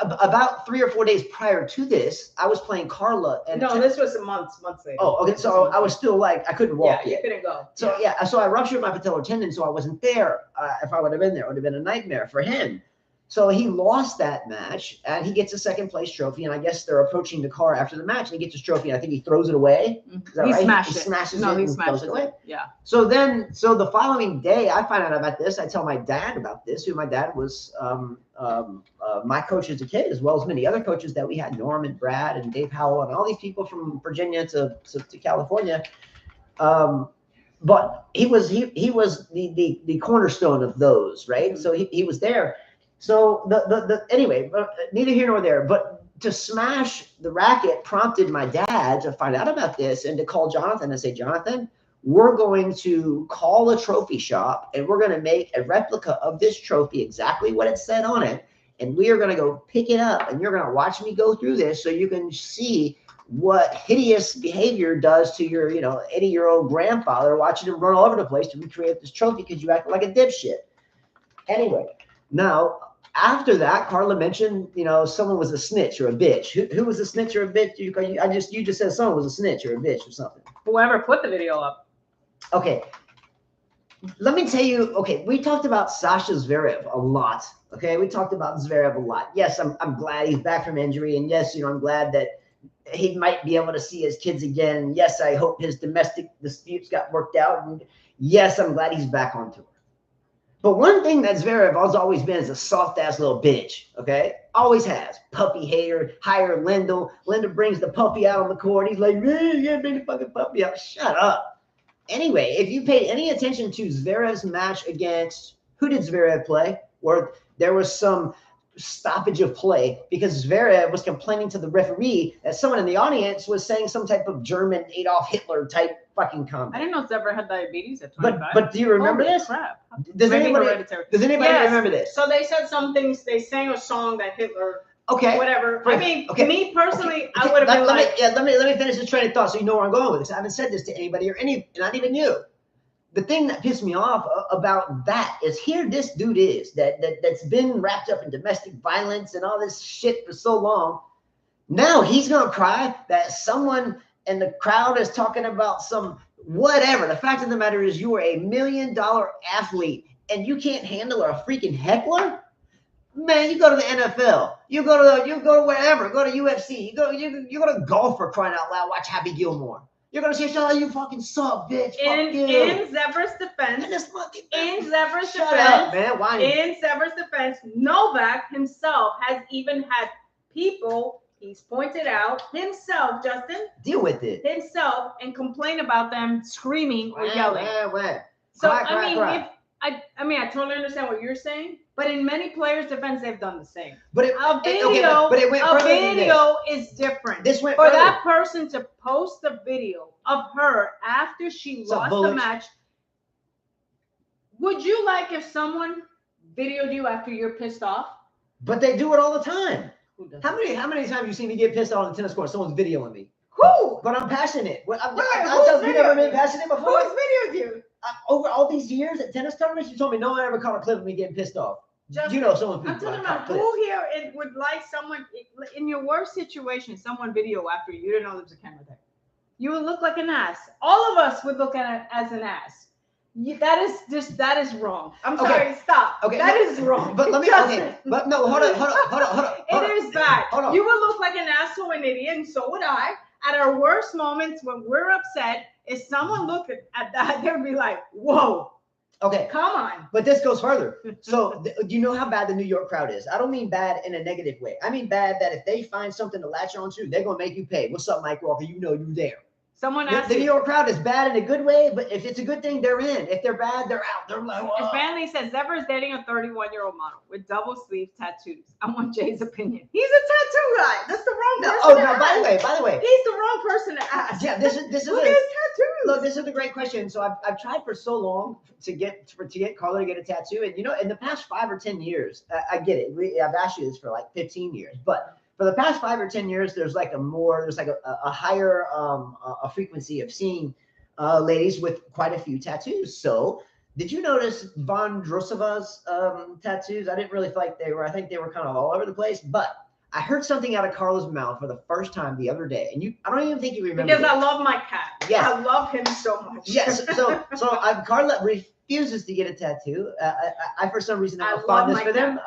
about 3 or 4 days prior to this, I was playing Carla. And no, this was months later. Oh, okay. So I was still like, I couldn't walk yet. You couldn't go. So yeah, so I ruptured my patellar tendon, so I wasn't there. If I would have been there, it would have been a nightmare for him. So he lost that match, and he gets a second place trophy. And I guess they're approaching the car after the match, and he gets his trophy. And I think he throws it away. Is that right? He smashes it. No, he and smashes throws it away. Yeah. So the following day, I find out about this. I tell my dad about this, who my dad was my coach as a kid, as well as many other coaches that we had, Norm and Brad and Dave Howell and all these people from Virginia to California. But he was the cornerstone of those, right? So he was there. So anyway, neither here nor there, but to smash the racket prompted my dad to find out about this and to call Jonathan and say, Jonathan, we're going to call a trophy shop and we're going to make a replica of this trophy, exactly what it said on it. And we are going to go pick it up and you're going to watch me go through this so you can see what hideous behavior does to your, 80-year-old grandfather, watching him run all over the place to recreate this trophy because you act like a dipshit. Anyway, now, after that, Carla mentioned, someone was a snitch or a bitch. Who was a snitch or a bitch? You just said someone was a snitch or a bitch or something. Whoever put the video up. Okay. let me tell you, okay, we talked about Sasha Zverev a lot. Okay, we talked about Zverev a lot. Yes, I'm glad he's back from injury, and yes, I'm glad that he might be able to see his kids again. And yes, I hope his domestic disputes got worked out. And yes, I'm glad he's back on tour. But one thing that Zverev has always been is a soft ass little bitch. Okay, always has. Puppy hater. Hire Linda. Linda brings the puppy out on the court. He's like, man, you gotta bring the fucking puppy out. Shut up. Anyway, if you paid any attention to Zverev's match against, who did Zverev play? Where there was some stoppage of play because Zverev was complaining to the referee that someone in the audience was saying some type of German Adolf Hitler type fucking comment. I didn't know Zverev had diabetes at 25. But do you remember Holy this? Crap. Does Maybe anybody hereditary. Yes. remember this? So they said some things. They sang a song that Hitler. Okay. Whatever. I mean, me personally, okay. I would have been like. Let me finish this train of thought so you know where I'm going with this. I haven't said this to anybody or not even you. The thing that pissed me off about that is here this dude is that's been wrapped up in domestic violence and all this shit for so long. Now he's gonna cry that someone in the crowd is talking about some whatever. The fact of the matter is you are $1 million athlete and you can't handle a freaking heckler. Man, you go to the NFL, you go to wherever, go to UFC, you go to golf for crying out loud. Watch Happy Gilmore. You're gonna say, "Oh, you fucking suck, bitch." In Zverav's defense, in Zverav's defense, Novak himself has even had people he's pointed out himself, Justin, deal with it himself, and complain about them screaming or yelling. So cry. I totally understand what you're saying, but in many players' defense, they've done the same. But a video is different. This went for further. That person to post the video of her after she lost the match. Would you like if someone videoed you after you're pissed off? But they do it all the time. How many times have you seen me get pissed off on the tennis court? Someone's videoing me. Who? But I'm passionate. You've never been passionate before. Who's videoed you? Over all these years at tennis tournaments, you told me no one ever caught a clip of me getting pissed off. Just, someone. I'm talking about who here would like someone in your worst situation, someone video after you didn't know there was a camera there. You would look like an ass. All of us would look at it as an ass. That is wrong. I'm sorry. Stop. Okay. That is wrong. But let me. Okay. But no. Hold on. It is bad. You would look like an asshole, an idiot, and so would I. At our worst moments when we're upset, if someone looked at that, they'd be like, "Whoa." Okay. Come on. But this goes further. So do you know how bad the New York crowd is? I don't mean bad in a negative way. I mean bad that if they find something to latch onto, they're gonna make you pay. What's up, Mike Walker? You know you're there. Someone asked the New York crowd is bad in a good way, but if it's a good thing, they're in. If they're bad, they're out. They're like, whoa. Stanley says Zverev is dating a 31-year-old model with double sleeve tattoos. I want Jay's opinion. He's a tattoo guy. That's the wrong person. By the way, he's the wrong person to ask. Yeah, this is look at his tattoos. Look, this is a great question. So I've tried for so long to get Carla to get a tattoo, and in the past 5 or 10 years, I get it. I've asked you this for like 15 years, but for the past 5 or 10 years, there's a higher a frequency of seeing ladies with quite a few tattoos. So did you notice Vondrousova's tattoos? I didn't really feel like I think they were kind of all over the place, but I heard something out of Carla's mouth for the first time the other day, and I don't even think you remember. Because I love my cat. Yes. I love him so much. Yes. So Carla refuses to get a tattoo. I for some reason have a fondness for them.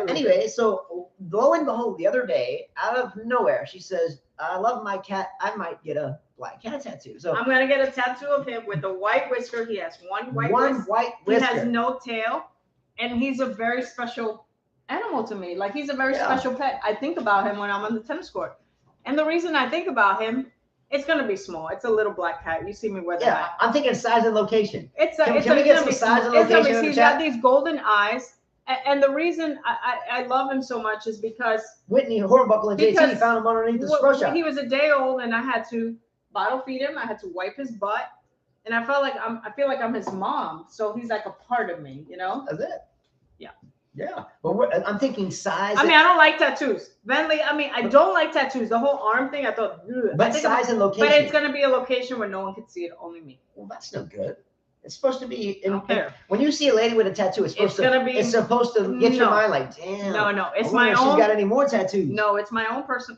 Anyway, so lo and behold, the other day, out of nowhere, she says, "I love my cat. I might get a black cat tattoo." So I'm gonna get a tattoo of him with a white whisker. He has one white whisker. He has no tail, and he's a very special animal to me. Like, he's a very special pet. I think about him when I'm on the tennis court, and the reason I think about him, it's gonna be small. It's a little black cat. You see me with that. I'm thinking size and location. Can we get some size and location? He's got these golden eyes, and the reason I love him so much is because Whitney Hornbuckle and JT found him underneath the scrub shop. He was a day old, and I had to bottle feed him. I had to wipe his butt, and I feel like I'm his mom. So he's like a part of me, That's it. Yeah. Yeah, but I'm thinking size. I don't like tattoos. Bentley, I don't like tattoos. The whole arm thing, I thought. But size and location. But it's gonna be a location where no one can see it, only me. Well, that's no good. It's supposed to be. When you see a lady with a tattoo, it's supposed to get your mind like, damn. No, it's my own. She's got any more tattoos? No, it's my own person.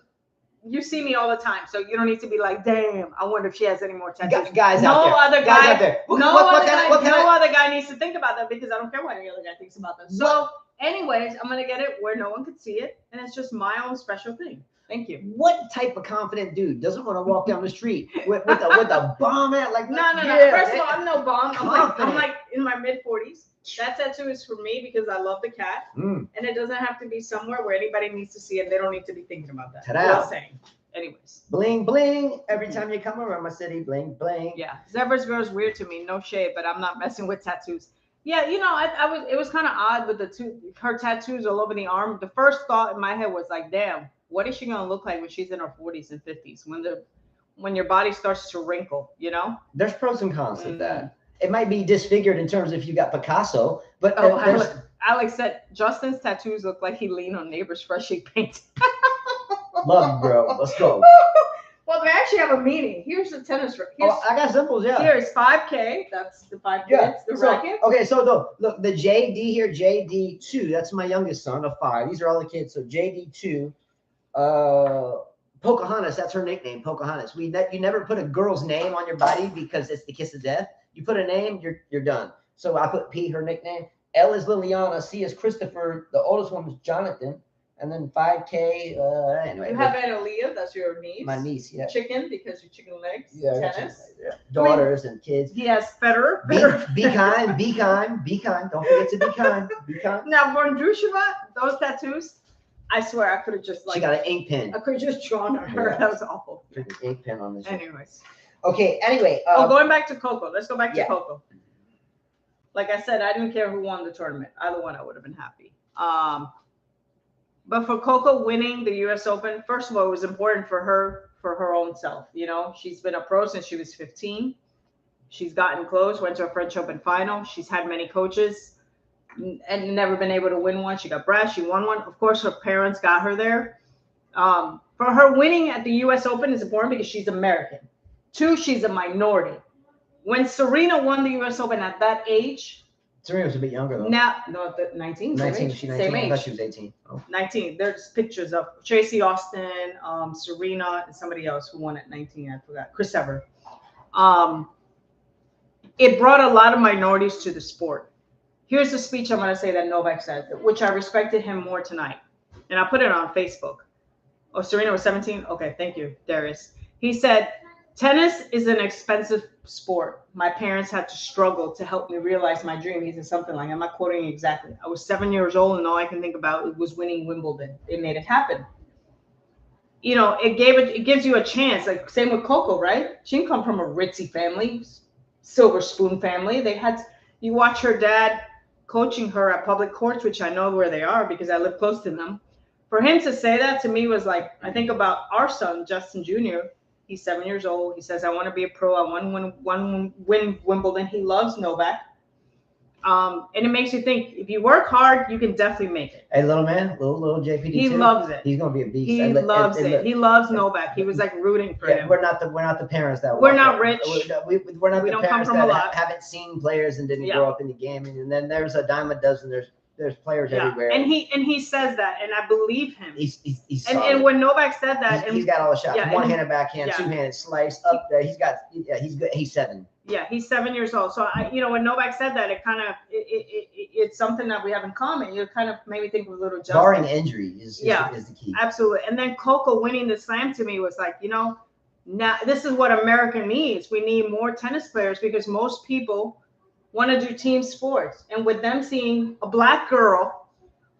you see me all the time, so you don't need to be like, damn, I wonder if she has any more tattoos. Guys no out there. other Guys guy, out there. no other guy needs to think about that because I don't care what any other guy thinks about that. So, anyways, I'm gonna get it where no one can see it, and it's just my own special thing. Thank you. What type of confident dude doesn't want to walk down the street with a bomb at like? No. Yeah, First of all, I'm no bomb. I'm like in my mid-40s. That tattoo is for me because I love the cat, and it doesn't have to be somewhere where anybody needs to see it. They don't need to be thinking about that. Just saying. Anyways. Bling bling. Every time you come around my city, bling bling. Yeah, Zverev girl's weird to me. No shade, but I'm not messing with tattoos. Yeah, you know, it was kind of odd with her tattoos all over the arm. The first thought in my head was like, damn, what is she gonna look like when she's in her 40s and 50s when your body starts to wrinkle? You know. There's pros and cons to that. It might be disfigured in terms of if you got Picasso, but Alex said Justin's tattoos look like he leaned on neighbor's freshly painted. Love, bro. Let's go. Well, they actually have a meaning. Here's the tennis racket. I got symbols, yeah. Here's 5K. That's the 5 kids, the racket. Okay, so look, the JD here, JD2. That's my youngest son of 5. These are all the kids. So JD2, Pocahontas. That's her nickname, Pocahontas. You never put a girl's name on your body because it's the kiss of death. You put a name, you're done. So I put P, her nickname. L is Liliana. C is Christopher. The oldest one was Jonathan. And then 5K. Anyway. You have Analia. That's your niece. My niece, yeah. Chicken because you're chicken legs. Yeah. Tennis. Yeah. Daughters and kids. He has Federer. Be kind. Be kind. Be kind. Don't forget to be kind. Be kind. Now, Vondrusheva, those tattoos, I swear I could have just she got an ink pen. I could have just drawn her. Yeah. That was awful. Ink pen on this. Anyways. Okay. Anyway. Going back to Coco. Let's go back to Coco. Like I said, I didn't care who won the tournament. Either one, I would have been happy. But for Coco winning the U.S. Open, first of all, it was important for her own self. You know, she's been a pro since she was 15. She's gotten close, went to a French Open final. She's had many coaches and never been able to win one. She got brass. She won one. Of course, her parents got her there. For her winning at the U.S. Open is important because she's American. 2, she's a minority. When Serena won the U.S. Open at that age, Serena was a bit younger though. 19. 19. Same I age. thought she was 18. Oh. 19. There's pictures of Tracy Austin, Serena, and somebody else who won at 19. I forgot. Chris Evert. It brought a lot of minorities to the sport. Here's the speech I'm going to say that Novak said, which I respected him more tonight. And I put it on Facebook. Oh, Serena was 17? Okay, thank you, Darius. He said, tennis is an expensive sport. My parents had to struggle to help me realize my dream. He said something like, I'm not quoting exactly. I was 7 years old and all I can think about was winning Wimbledon. It made it happen. You know, it gives you a chance. Like same with Coco, right? She didn't come from a ritzy family, silver spoon family. You watch her dad coaching her at public courts, which I know where they are because I live close to them. For him to say that to me was like, I think about our son, Justin Jr. He's 7 years old. He says, I want to be a pro. I want to win Wimbledon. He loves Novak. And it makes you think, if you work hard, you can definitely make it. Hey, little man, little JPD. He loves it. He's going to be a beast. He loves it. He loves Novak. He was like rooting for him. We're not the parents that we're not rich. We're not the parents that haven't seen players and didn't grow up in the game. And then there's a dime a dozen. There's players everywhere. And he says that, and I believe him. He's and when Novak said that, he's got all the shots. One-handed backhand, two-handed slice up there. He's good. He's 7. Yeah, he's 7 years old. So when Novak said that, it kind of it's something that we have in common. You kind of made me think of a little Justin. Barring injury is the key. Absolutely. And then Coco winning the slam to me was like, now this is what America needs. We need more tennis players because most people want to do team sports. And with them seeing a black girl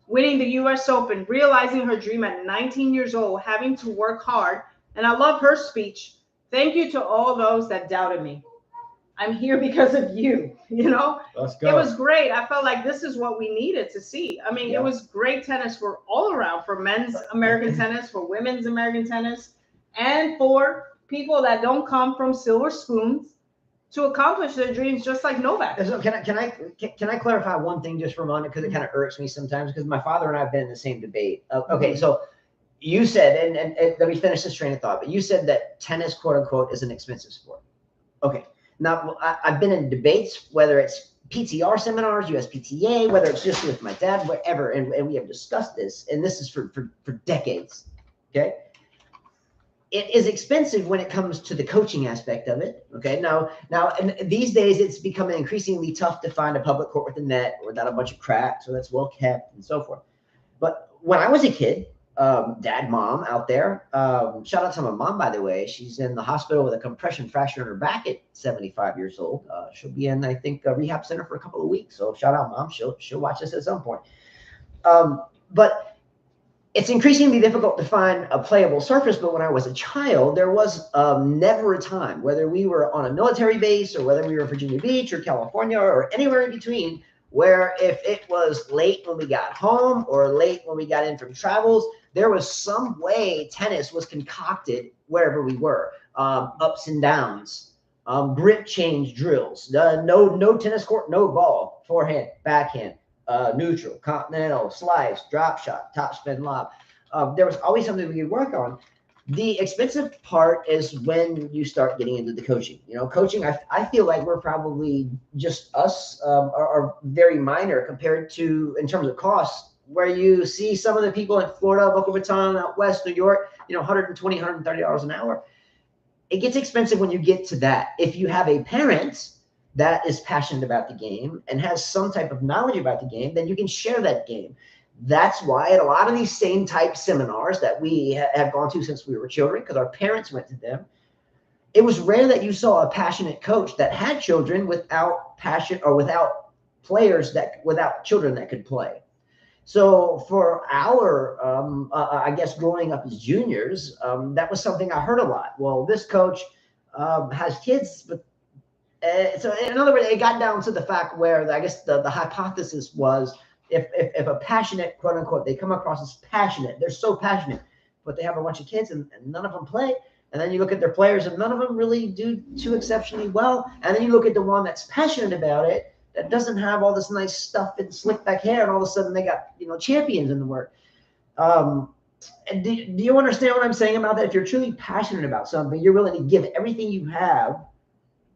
winning the U.S. Open, realizing her dream at 19 years old, having to work hard. And I love her speech. Thank you to all those that doubted me. I'm here because of you, Let's go. It was great. I felt like this is what we needed to see. I mean, It was great tennis for all around, for men's American tennis, for women's American tennis, and for people that don't come from silver spoons to accomplish their dreams just like Novak. So can I clarify one thing just for a moment, because it kind of irks me sometimes, because my father and I have been in the same debate. Okay, so you said, and let me finish this train of thought, but you said that tennis, quote unquote, is an expensive sport. Okay. Now, I've been in debates, whether it's PTR seminars, USPTA, whether it's just with my dad, whatever, and we have discussed this, and this is for decades, okay? it is expensive when it comes to the coaching aspect of it. Okay. Now, and these days it's becoming increasingly tough to find a public court with a net or without a bunch of cracks or that's well kept and so forth. But when I was a kid, dad, mom out there, shout out to my mom, by the way. She's in the hospital with a compression fracture in her back at 75 years old. She'll be in, I think, a rehab center for a couple of weeks. So shout out, mom. She'll watch this at some point. But it's increasingly difficult to find a playable surface, but when I was a child, there was never a time, whether we were on a military base or whether we were in Virginia Beach or California or anywhere in between, where if it was late when we got home or late when we got in from travels, there was some way tennis was concocted wherever we were. Ups and downs, grip change drills, no tennis court, no ball, forehand, backhand, neutral, continental, slice, drop shot, top spin lob. There was always something we could work on. The expensive part is when you start getting into the coaching. You know, coaching, I feel like we're probably just us are very minor compared to, in terms of costs, where you see some of the people in Florida, Boca Raton, out west, New York, you know, $120, $130 an hour. It gets expensive when you get to that. If you have a parent that is passionate about the game and has some type of knowledge about the game, then you can share that game. That's why at a lot of these same type seminars that we have gone to since we were children, because our parents went to them, it was rare that you saw a passionate coach that had children without passion or without players without children that could play. So for our, I guess growing up as juniors, that was something I heard a lot. Well, this coach has kids, but so in other words, it got down to the fact where I guess the hypothesis was if a passionate, quote unquote, they come across as passionate, they're so passionate, but they have a bunch of kids and none of them play. And then you look at their players and none of them really do too exceptionally well. And then you look at the one that's passionate about it, that doesn't have all this nice stuff and slick back hair, and all of a sudden they got, you know, champions in the work. And do you understand what I'm saying about that? If you're truly passionate about something, you're willing to give everything you have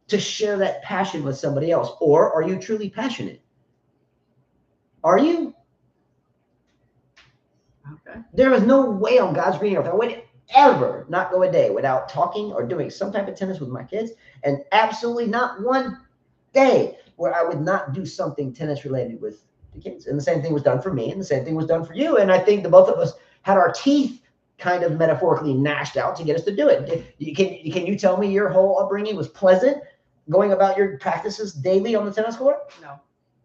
to share that passion with somebody else. Or are you truly passionate? Are you? Okay. There is no way on God's green earth I would ever not go a day without talking or doing some type of tennis with my kids, and absolutely not one day where I would not do something tennis related with the kids. And the same thing was done for me, and the same thing was done for you. And I think the both of us had our teeth kind of metaphorically gnashed out to get us to do it. Can you tell me your whole upbringing was pleasant, going about your practices daily on the tennis court? No.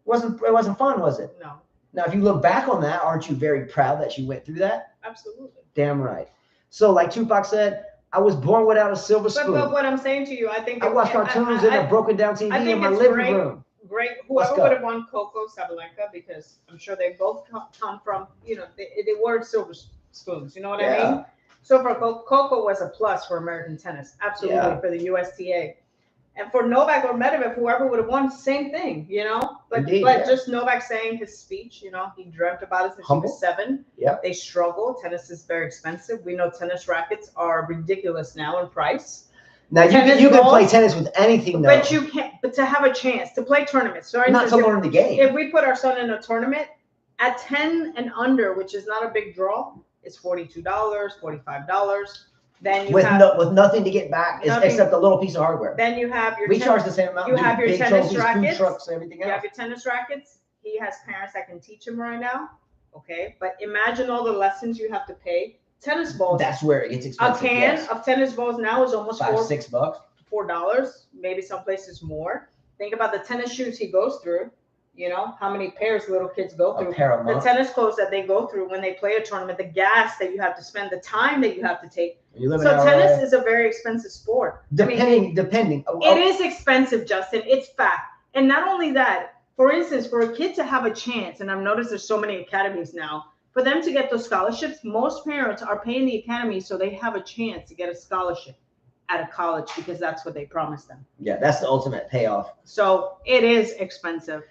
It wasn't fun, was it? No. Now, if you look back on that, aren't you very proud that you went through that? Absolutely. Damn right. So like Tupac said, I was born without a silver spoon. But what I'm saying to you, I think I watched cartoons in a broken down TV in my living room. Great. Whoever would have won Coco, Sabalenka, because I'm sure they both come from, you know, they weren't silver spoons. You know what I mean? So for Coco was a plus for American tennis. Absolutely, for the USTA. And for Novak or Medvedev, whoever would have won, same thing, you know? But just Novak saying his speech, you know, he dreamt about it since he was 7. Yeah. They struggle. Tennis is very expensive. We know tennis rackets are ridiculous now in price. Now, you can play tennis with anything, though. But you can't, but to have a chance to play tournaments. So not to learn the game. If we put our son in a tournament, at 10 and under, which is not a big draw, it's $42, $45. Then you with nothing to get back except a little piece of hardware. Then you have your. We charge the same amount. You have your tennis rackets. Food trucks, everything else. You have your tennis rackets. He has parents that can teach him right now. Okay, but imagine all the lessons you have to pay. Tennis balls. That's where it gets expensive. A can of tennis balls now is almost $5-6. $4, maybe some places more. Think about the tennis shoes he goes through. You know, how many pairs little kids go through. The tennis clothes that they go through when they play a tournament, the gas that you have to spend, the time that you have to take. So tennis is a very expensive sport. Depending. It is expensive, Justin. It's fact. And not only that, for instance, for a kid to have a chance, and I've noticed there's so many academies now, for them to get those scholarships, most parents are paying the academy so they have a chance to get a scholarship at a college because that's what they promised them. Yeah, that's the ultimate payoff. So it is expensive.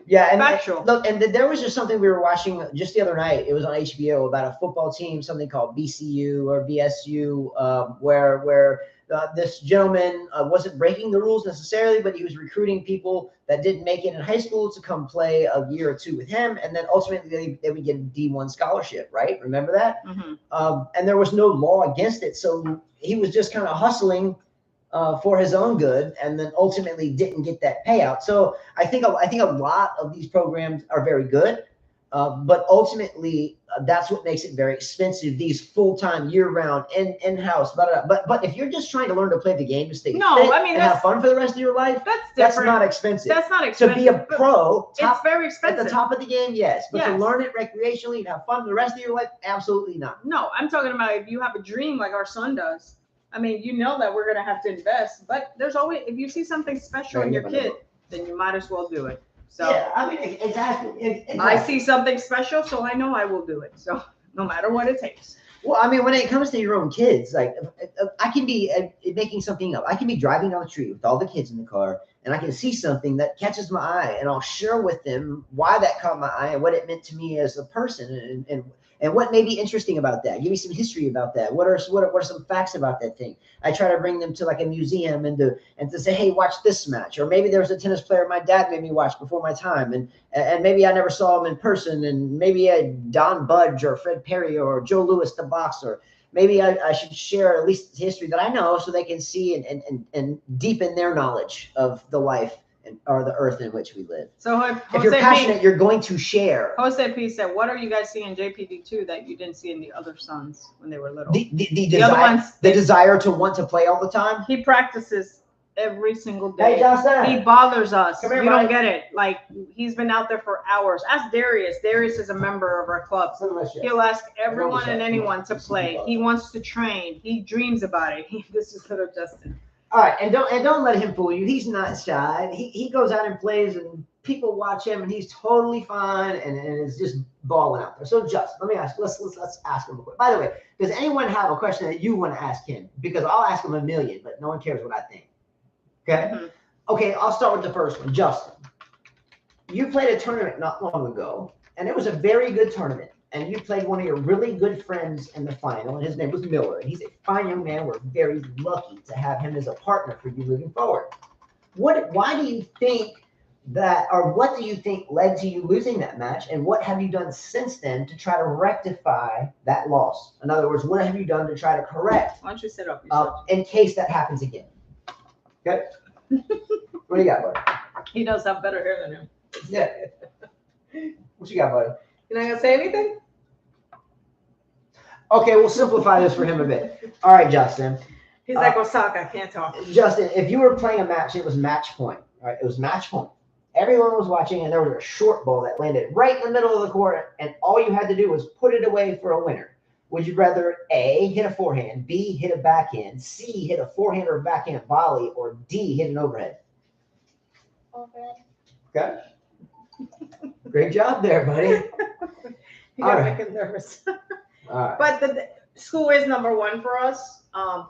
Yeah, and there was just something we were watching just the other night. It was on HBO about a football team, something called BCU or BSU, where this gentleman wasn't breaking the rules necessarily, but he was recruiting people that didn't make it in high school to come play a year or two with him, and then ultimately they would get a D1 scholarship, right? Remember that? And there was no law against it, so he was just kind of hustling for his own good, and then ultimately didn't get that payout. So I think a lot of these programs are very good, but ultimately that's what makes it very expensive. These full-time, year-round, in-house. But if you're just trying to learn to play the game to stay fit and have fun for the rest of your life, that's not expensive. That's not expensive. To be a pro, it's very expensive. At the top of the game, yes. But to learn it recreationally and have fun for the rest of your life, absolutely not. No, I'm talking about if you have a dream like our son does. I mean, you know that we're going to have to invest, but there's always, if you see something special in your kid, then you might as well do it. So yeah, I mean, exactly. I see something special, so I know I will do it. So no matter what it takes. Well, I mean, when it comes to your own kids, like I can be making something up. I can be driving down the street with all the kids in the car, and I can see something that catches my eye, and I'll share with them why that caught my eye and what it meant to me as a person, and what may be interesting about that. Give me some history about that. What are some facts about that thing? I try to bring them to like a museum and to say, hey, watch this match. Or maybe there's a tennis player my dad made me watch before my time, and maybe I never saw him in person, and maybe Don Budge or Fred Perry or Joe Louis the boxer. Maybe I should share at least history that I know so they can see and deepen their knowledge of the life or the earth in which we live. So if you're passionate, you're going to share. Jose P said, what are you guys seeing in JPD2 that you didn't see in the other sons when they were little? The other ones, the desire to want to play all the time. He practices every single day. Hey, Justin. He bothers us. Come here, you don't get it. Like, he's been out there for hours. Ask Darius. Darius is a member of our club. He'll ask everyone and anyone to play. He wants to train. He dreams about it. This is little Justin. All right, and don't let him fool you. He's not shy. He goes out and plays, and people watch him, and he's totally fine, and is just balling out there. So, Justin, let me ask. Let's ask him a question. By the way, does anyone have a question that you want to ask him? Because I'll ask him a million, but no one cares what I think. Okay. Okay, I'll start with the first one. Justin, you played a tournament not long ago, and it was a very good tournament. And you played one of your really good friends in the final, and his name was Miller. And he's a fine young man. We're very lucky to have him as a partner for you moving forward. Why do you think that, or what do you think led to you losing that match? And what have you done since then to try to rectify that loss? In other words, what have you done to try to correct? Why don't you sit up in case that happens again? Okay. What do you got, buddy? He does have better hair than him. Yeah. What you got, buddy? You're not gonna say anything? Okay, we'll simplify this for him a bit. All right, Justin. He's like Osaka, can't talk. Justin, if you were playing a match, it was match point. All right, it was match point. Everyone was watching, and there was a short ball that landed right in the middle of the court, and all you had to do was put it away for a winner. Would you rather A, hit a forehand, B, hit a backhand, C, hit a forehand or backhand volley, or D, hit an overhead? Overhead. Okay. Great job there, buddy. You gotta make him nervous. All right. But the school is number one for us.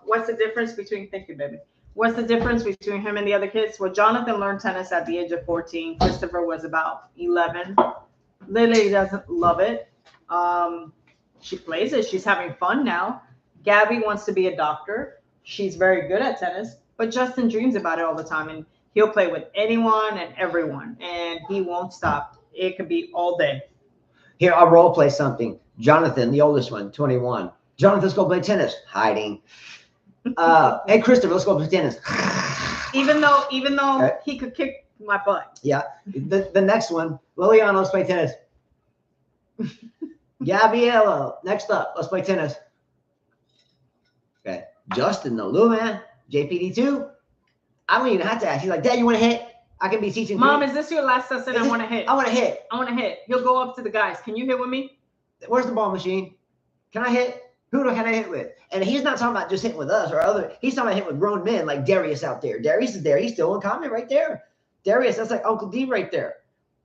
What's the difference between, thank you, baby. What's the difference between him and the other kids? Well, Jonathan learned tennis at the age of 14. Christopher was about 11. Lily doesn't love it. She plays it. She's having fun now. Gabby wants to be a doctor. She's very good at tennis, but Justin dreams about it all the time, and he'll play with anyone and everyone, and he won't stop. It could be all day. Here, I'll role play something. Jonathan, the oldest one, 21. Jonathan, let's go play tennis. Hiding. Hey, Christopher, let's go play tennis. Even though okay. He could kick my butt. Yeah. The next one, Liliana, let's play tennis. Gabriella, next up, let's play tennis. Okay. Justin, the little man, JPD2. I don't even have to ask. He's like, Dad, you want to hit? I can be teaching. Mom, is this your last lesson? I want to hit. I want to hit. I want to hit. He'll go up to the guys. Can you hit with me? Where's the ball machine? Can I hit? Who can I hit with? And he's not talking about just hitting with us or other. He's talking about hitting with grown men like Darius out there. Darius is there. He's still in comment right there. Darius, that's like Uncle D right there.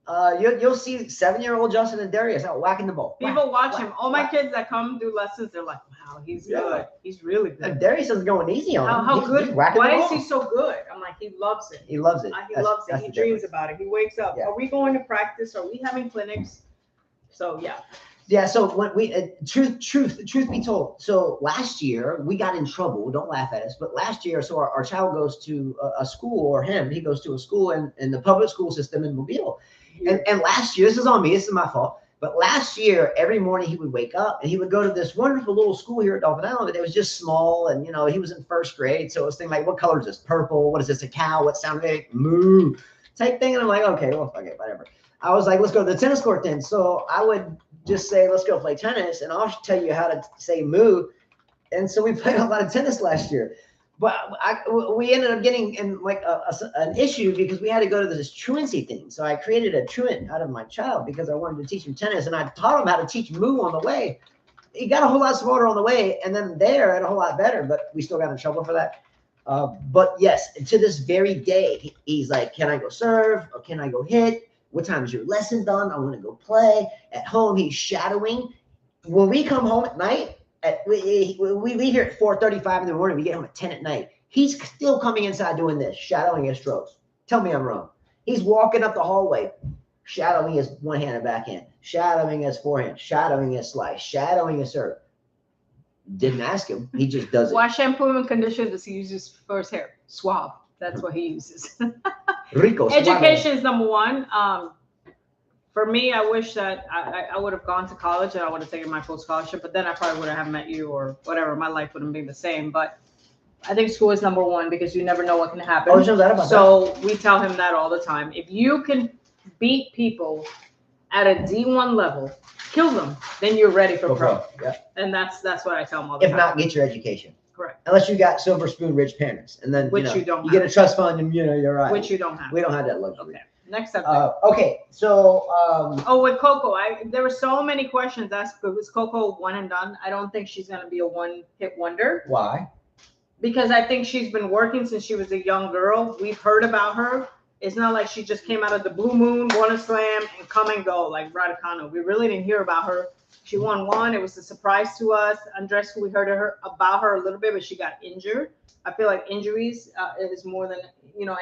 You'll see 7-year-old Justin and Darius out whacking the ball. People watch him. All my kids that come do lessons, they're like, wow, he's good. He's really good. And Darius is going easy on him. How good? Why is he so good? I'm like, he loves it. He loves it. He loves it. He dreams about it. He wakes up. Yeah. Are we going to practice? Are we having clinics? So, yeah. Yeah, so when we truth be told, so last year we got in trouble. Don't laugh at us, but last year, so our child goes to a school, or he goes to a school in the public school system in Mobile. And last year, this is on me, this is my fault. But last year, every morning he would wake up and he would go to this wonderful little school here at Dolphin Island, but it was just small. And, he was in first grade. So it was thinking like, what color is this? Purple. What is this? A cow? What sound like? Moo. Type thing. And I'm like, okay, well, fuck it, whatever. I was like, let's go to the tennis court then. So I would just say, let's go play tennis. And I'll tell you how to say moo. And so we played a lot of tennis last year. But we ended up getting in like an issue because we had to go to this truancy thing. So I created a truant out of my child because I wanted to teach him tennis. And I taught him how to teach moo on the way. He got a whole lot smarter on the way. And then there, and a whole lot better. But we still got in trouble for that. But yes, to this very day, he's like, can I go serve? Or can I go hit? What time is your lesson done? I want to go play. At home, he's shadowing. When we come home at night, we leave here at 4:35 in the morning. We get home at 10 at night. He's still coming inside doing this, shadowing his strokes. Tell me I'm wrong. He's walking up the hallway, shadowing his one-handed backhand, shadowing his forehand, shadowing his slice, shadowing his serve. Didn't ask him. He just does it. What shampoo and conditioner does he use for his hair? Suave. That's what he uses. Rico. Education is number one. For me, I wish that I would have gone to college and I would have taken my full scholarship, but then I probably would have met you or whatever. My life wouldn't be the same. But I think school is number one because you never know what can happen. Oh, so that so we tell him that all the time. If you can beat people at a D1 level, kill them, then you're ready for pro. Yeah. And that's what I tell them all the time. If not, get your education. Correct. Unless you got silver spoon rich parents, and then which you don't. You get a trust fund, and you're right. Which you don't have. We don't have that luxury. Okay. Next subject. Okay, so with Coco, there were so many questions asked. Was Coco one and done? I don't think she's gonna be a one-hit wonder. Why? Because I think she's been working since she was a young girl. We've heard about her. It's not like she just came out of the blue moon, won a slam, and come and go like Raducanu. We really didn't hear about her. She won one. It was a surprise to us. Andrescu, we heard about her a little bit, but she got injured. I feel like injuries is more than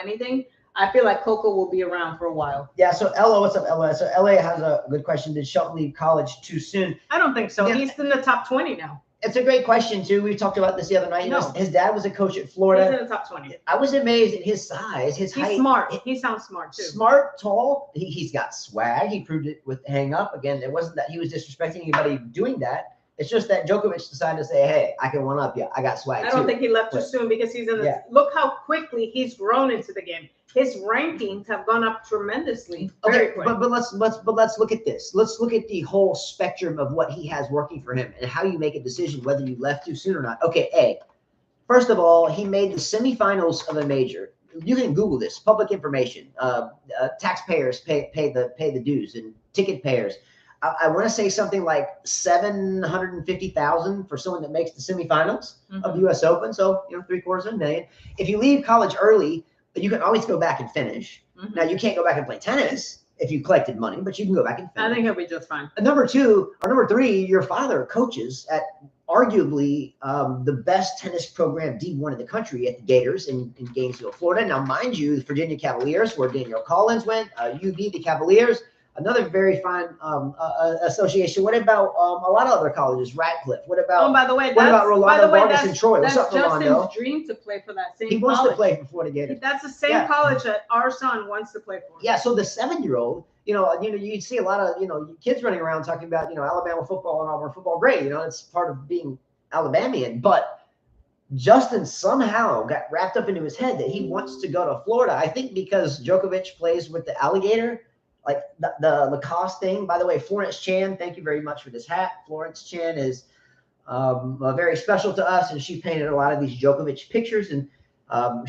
anything. I feel like Coco will be around for a while. Yeah. So Ella, what's up, Ella? So LA has a good question. Did Shelton leave college too soon? I don't think so. Yeah. He's in the top 20 now. It's a great question too. We talked about this the other night. No. His dad was a coach at Florida. He's in the top 20. I was amazed at his size, his height. He's smart. He sounds smart too. Smart, tall. He's got swag. He proved it with hang up. Again, it wasn't that he was disrespecting anybody doing that. It's just that Djokovic decided to say, hey, I can one up you. I got swag I too. don't think he left too soon because he's in the look how quickly he's grown into the game. His rankings have gone up tremendously. Very quick. But let's look at this. Let's look at the whole spectrum of what he has working for him and how you make a decision whether you left too soon or not. Okay, first of all, he made the semifinals of a major. You can Google this, public information. Taxpayers pay the dues, and ticket payers. I want to say something like $750,000 for someone that makes the semifinals of the U.S. Open. So $750,000. If you leave college early, you can always go back and finish. Now you can't go back and play tennis if you collected money, but you can go back and finish. I think he'll be just fine. Number three, your father coaches at arguably the best tennis program D1 in the country at the Gators in Gainesville, Florida. Now, mind you, the Virginia Cavaliers, where Daniel Collins went, UB, the Cavaliers. Another very fine association. What about a lot of other colleges? Radcliffe. What about? Oh, by the way, what about Rolando Vargas and Troy? What's up, Rolando? Justin's dream to play for that same. He wants to play for Florida Gators. That's the same college that our son wants to play for. Yeah. So the 7-year-old, you see a lot of kids running around talking about Alabama football and Auburn football. Great, it's part of being Alabamian, but Justin somehow got wrapped up into his head that he wants to go to Florida. I think because Djokovic plays with the alligator. Like the Lacoste thing. By the way, Florence Chan, thank you very much for this hat. Florence Chan is very special to us, and she painted a lot of these Djokovic pictures, and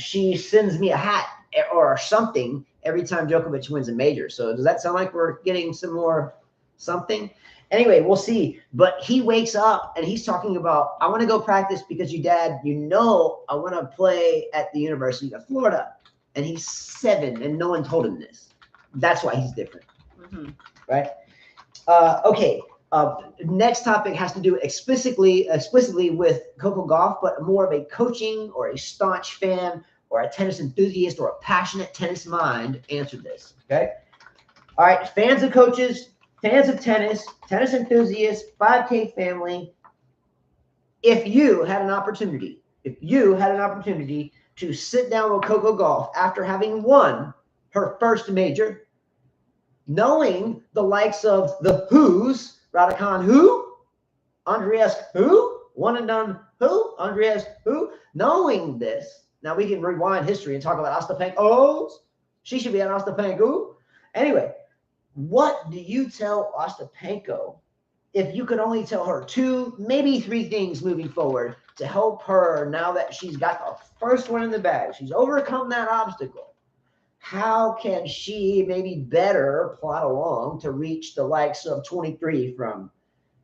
she sends me a hat or something every time Djokovic wins a major. So does that sound like we're getting some more something? Anyway, we'll see. But he wakes up, and he's talking about, I want to go practice because Dad, I want to play at the University of Florida. And he's 7, and no one told him this. That's why he's different, right? Okay. Next topic has to do explicitly with Coco Gauff, but more of a coaching or a staunch fan or a tennis enthusiast or a passionate tennis mind answer this. Okay. All right. Fans and coaches, fans of tennis, tennis enthusiasts, 5K family, if you had an opportunity to sit down with Coco Gauff after having won her first major, knowing the likes of the Who's, Raducanu who, Andreas who, one and done who, Andreas who, knowing this, now we can rewind history and talk about Ostapenko's. She should be an Ostapenko. Anyway, what do you tell Ostapenko if you could only tell her 2, maybe 3 things moving forward to help her now that she's got the first one in the bag? She's overcome that obstacle. How can she maybe better plot along to reach the likes of 23 from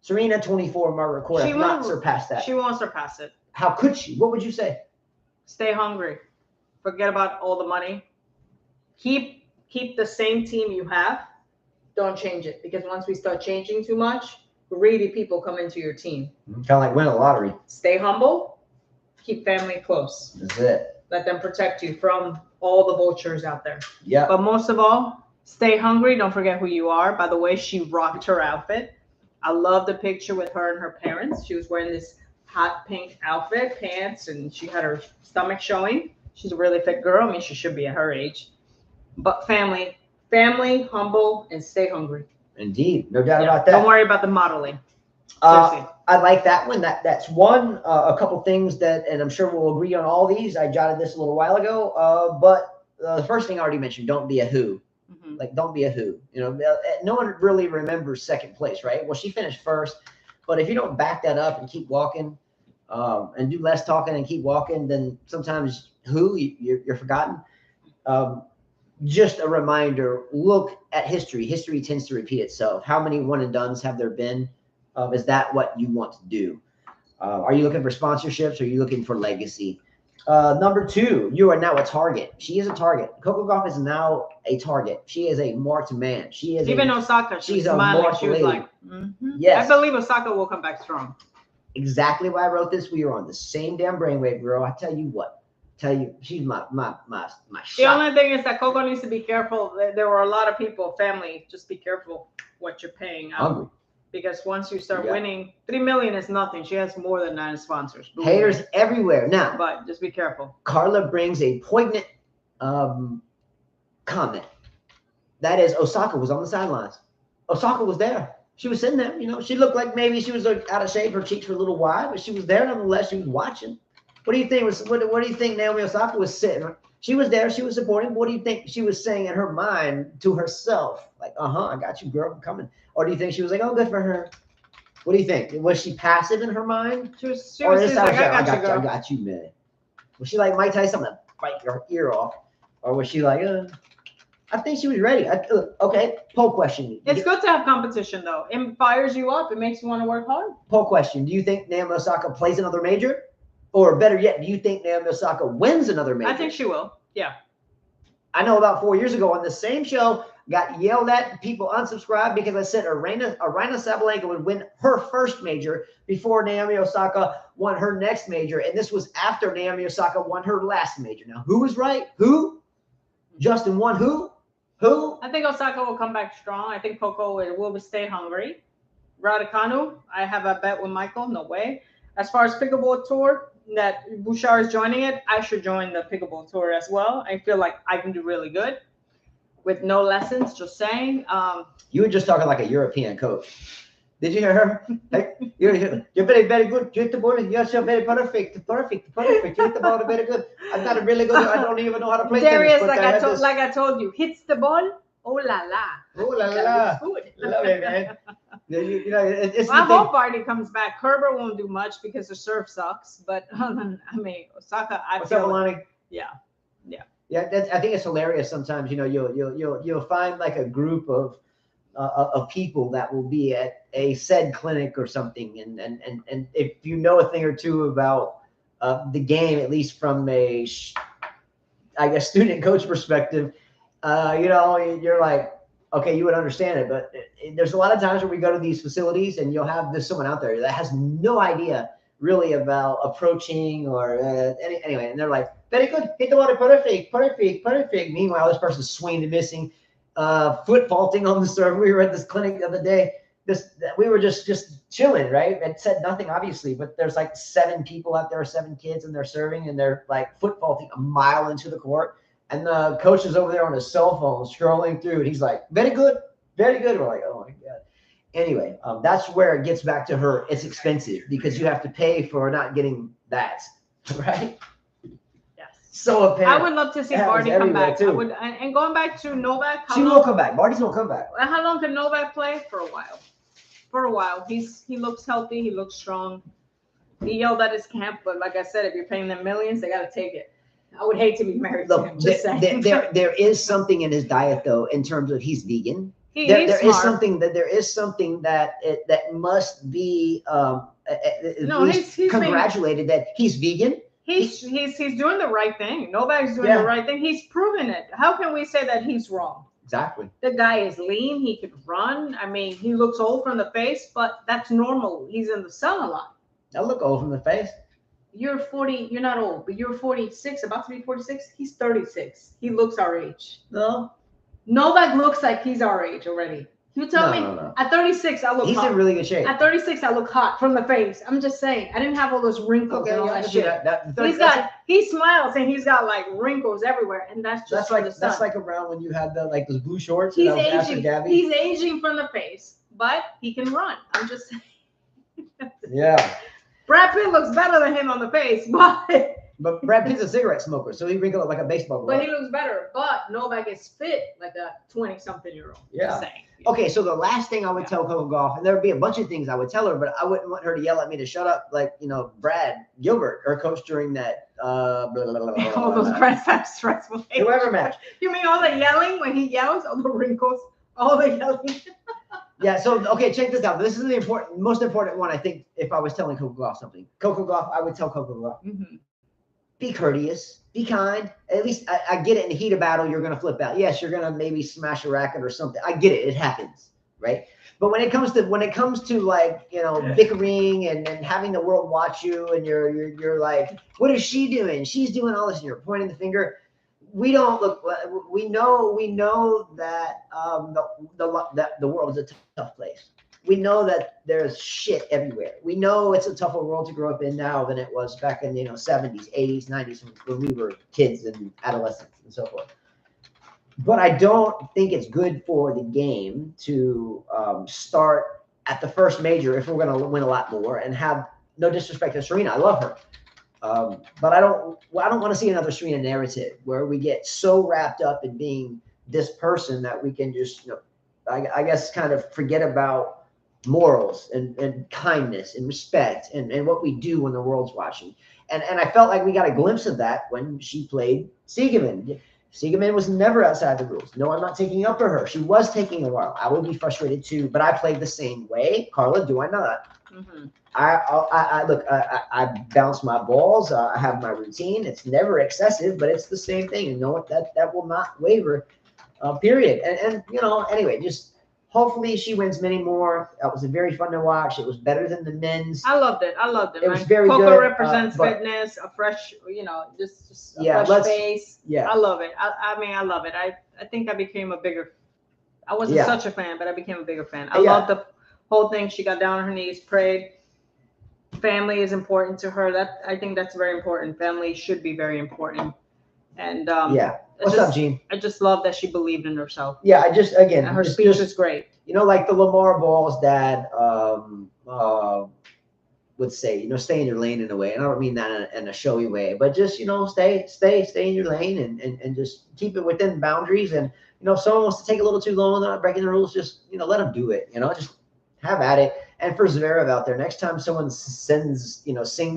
Serena, 24, Margaret Court, if not surpass that? She won't surpass it. How could she? What would you say? Stay hungry. Forget about all the money. Keep the same team you have. Don't change it, because once we start changing too much, greedy people come into your team. Kind of like win a lottery. Stay humble. Keep family close. That's it. Let them protect you from all the vultures out there. Yeah. But most of all, stay hungry. Don't forget who you are. By the way, she rocked her outfit. I love the picture with her and her parents. She was wearing this hot pink outfit, pants, and she had her stomach showing. She's a really fit girl. I mean, she should be at her age. But family, humble, and stay hungry. Indeed. No doubt about that. Don't worry about the modeling. I like that one. That's one. A couple things that, and I'm sure we'll agree on all these. I jotted this a little while ago. But the first thing I already mentioned, don't be a who. Mm-hmm. Like, don't be a who. You know, no one really remembers second place, right? Well, she finished first. But if you don't back that up and keep walking and do less talking and keep walking, then sometimes you're forgotten. Just a reminder, look at history. History tends to repeat itself. How many one and dones have there been? Is that what you want to do? Are you looking for sponsorships? Or are you looking for legacy? Number 2, you are now a target. She is a target. Coco Gauff is now a target. She is a marked man. She is even Osaka. She's a marked she was lady. Like, yes. I believe Osaka will come back strong. Exactly why I wrote this. We are on the same damn brainwave, girl. I tell you what. She's my shot. The only thing is that Coco needs to be careful. There were a lot of people, family. Just be careful what you're paying out. Hungry. Because once you start winning, $3 million is nothing. She has more than 9 sponsors. Haters everywhere. Now, but just be careful. Carla brings a poignant comment. That is, Osaka was on the sidelines. Osaka was there. She was sitting there. You know, she looked like maybe she was out of shape. Her cheeks were a little wide, but she was there nonetheless. She was watching. What do you think? What do you think Naomi Osaka was sitting? She was there. She was supporting. What do you think she was saying in her mind to herself? Like, I got you, girl. I'm coming. Or do you think she was like, oh, good for her? What do you think? Was she passive in her mind? She was like, I got you, man. Was she like Mike Tyson, I'm going to bite your ear off? Or was she like, I think she was ready. Okay, poll question. It's good to have competition, though. It fires you up. It makes you want to work hard. Poll question. Do you think Naomi Osaka plays another major? Or better yet, do you think Naomi Osaka wins another major? I think she will. Yeah. I know about 4 years ago on the same show, got yelled at, people unsubscribed because I said Aryna Sabalenka would win her first major before Naomi Osaka won her next major. And this was after Naomi Osaka won her last major. Now, who was right? Who? Justin won who? Who? I think Osaka will come back strong. I think Coco will stay hungry. Raducanu, I have a bet with Michael. No way. As far as pickleball tour, that Bouchard is joining it, I should join the pickleball tour as well. I feel like I can do really good with no lessons, just saying. You were just talking like a European coach. Did you hear her? Like, you're very, very good. You hit the ball. You're so very perfect. You hit the ball very good. I'm not really good. I don't even know how to play Darius, tennis. like I told you, hits the ball. Oh la la. Oh la la. Love it, man. I hope Barty comes back. Herbert won't do much because the serve sucks. But I mean, Osaka. What's up, Alani? Yeah. I think it's hilarious. Sometimes you'll find like a group of people that will be at a said clinic or something, and if you know a thing or two about the game, at least from a student coach perspective, you're like, okay, you would understand it. But there's a lot of times where we go to these facilities and you'll have someone out there that has no idea really about approaching or anyway, and they're like, very good, hit the water, perfect. Meanwhile, this person's swinging and missing. foot faulting on the serve. We were at this clinic the other day. We were just chilling, right? It said nothing, obviously, but there's like 7 people out there, 7 kids, and they're serving, and they're like foot faulting a mile into the court. And the coach is over there on his cell phone scrolling through, and he's like, very good, very good. We're like, oh my God. Anyway, that's where it gets back to her. It's expensive because you have to pay for not getting that, right? Yes. So apparent. I would love to see Barty come back. Too. I would, and going back to Novak. She will come back. Barty's will come back. How long can Novak play? For a while. For a while. He looks healthy. He looks strong. He yelled at his camp, but like I said, if you're paying them millions, they got to take it. I would hate to be married to him. Just saying. There is something in his diet, though, in terms of he's vegan. There is something that must be he's congratulated that he's vegan. He's doing the right thing. Nobody's doing the right thing. He's proven it. How can we say that he's wrong? Exactly. The guy is lean. He can run. I mean, he looks old from the face, but that's normal. He's in the sun a lot. I look old from the face. You're 40. You're not old, but you're 46, about to be 46. He's 36. He looks our age. No. Novak looks like he's our age already. You tell me. No. At 36, I look He's hot. in really good shape. At 36, I look hot from the face. I'm just saying. I didn't have all those wrinkles and all that shit. He smiles and he's got like wrinkles everywhere, and that's just that's like around when you had those blue shorts. He's aging. He's aging from the face, but he can run. I'm just saying. Yeah. Brad Pitt looks better than him on the face, but Brad Pitt's a cigarette smoker, so he wrinkles up like a baseball glove. But he looks better. But Novak is fit like a 20-something-year-old. Yeah. Okay, so the last thing I would tell Coco Gauff, and there would be a bunch of things I would tell her, but I wouldn't want her to yell at me to shut up, like Brad Gilbert, her coach during that. All those stressful. Whoever match. You mean all the yelling when he yells, all the wrinkles, all the yelling. Yeah, so, okay, check this out. This is the most important one, I think, if I was telling Coco Gauff something. Coco Gauff, I would tell Coco Gauff, be courteous, be kind. At least I get it in the heat of battle, you're going to flip out. Yes, you're going to maybe smash a racket or something. I get it. It happens, right? But when it comes to like, bickering and having the world watch you and you're like, what is she doing? She's doing all this and you're pointing the finger. We don't look. We know that the world is a tough place. We know that there's shit everywhere. We know it's a tougher world to grow up in now than it was back in 70s, 80s, 90s when we were kids and adolescents and so forth. But I don't think it's good for the game to start at the first major if we're going to win a lot more and have no disrespect to Serena. I love her. But I don't want to see another Serena narrative where we get so wrapped up in being this person that we can just, I guess, kind of forget about morals and kindness and respect and what we do when the world's watching. And I felt like we got a glimpse of that when she played Siegemund. Siegemund was never outside the rules. No, I'm not taking up for her. She was taking a while. I would be frustrated too, but I played the same way. Carla, do I not? Mm-hmm. I bounce my balls. I have my routine. It's never excessive, but it's the same thing. And know that will not waver. Period. And anyway, just hopefully she wins many more. That was very fun to watch. It was better than the men's. I loved it. It was very Coco good. Coco represents fitness, a fresh, just a fresh face. Yeah. I love it. I love it. I think I became a bigger. I wasn't such a fan, but I became a bigger fan. I love the whole thing. She got down on her knees, prayed. Family is important to her. I think that's very important. Family should be very important. And what's up, Gene? I just love that she believed in herself. Yeah, Her speech was great. Like the Lamar Ball's dad would say, stay in your lane in a way. And I don't mean that in a showy way, but just stay in your lane and just keep it within boundaries. And if someone wants to take a little too long, they're not breaking the rules, just let them do it. Just have at it. And for Zverev out there, next time someone sings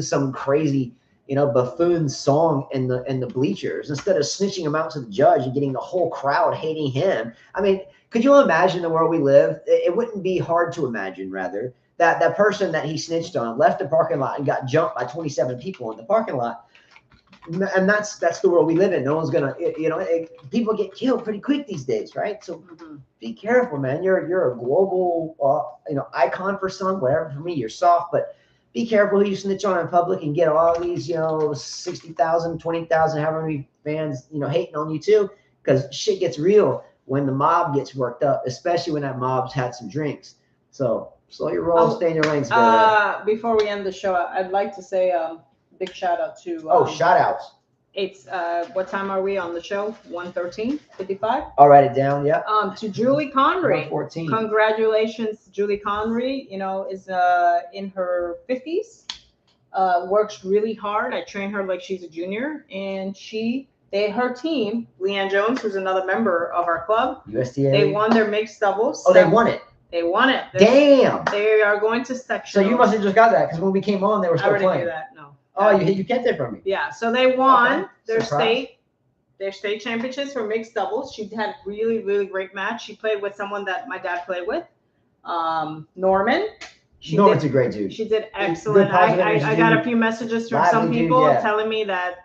some crazy, buffoon song in the bleachers, instead of snitching him out to the judge and getting the whole crowd hating him. I mean, could you imagine the world we live? It wouldn't be hard to imagine, rather, that person that he snitched on left the parking lot and got jumped by 27 people in the parking lot. And that's the world we live in. No one's gonna, people get killed pretty quick these days, right? So be careful, man. You're a global, icon for some, whatever. For me, you're soft, but be careful who you snitch on in public and get all these, 60,000, 20,000, however many fans, hating on you too, because shit gets real. when the mob gets worked up, especially when that mob's had some drinks. So slow your roll, stay in your lanes. Before we end the show, I'd like to say big shout out to. Shout outs. It's what time are we on the show? 1:13:55. I'll write it down. Yeah. To Julie Conry. 14. Congratulations, Julie Conry. You know, is in her 50s. Works really hard. I train her like she's a junior, and her team, Leanne Jones, who's another member of our club. USTA. They won their mixed doubles. Oh, they won it. They won it. Damn. They are going to sectional. So you must have just got that because when we came on, they were still I already playing. knew that. No. Oh, you kept it from me. Yeah. So they won their Surprise. state championships for mixed doubles. She had really, really great match. She played with someone that my dad played with, Norman. Norman's a great dude. She did excellent. I got a few messages from some people telling me that,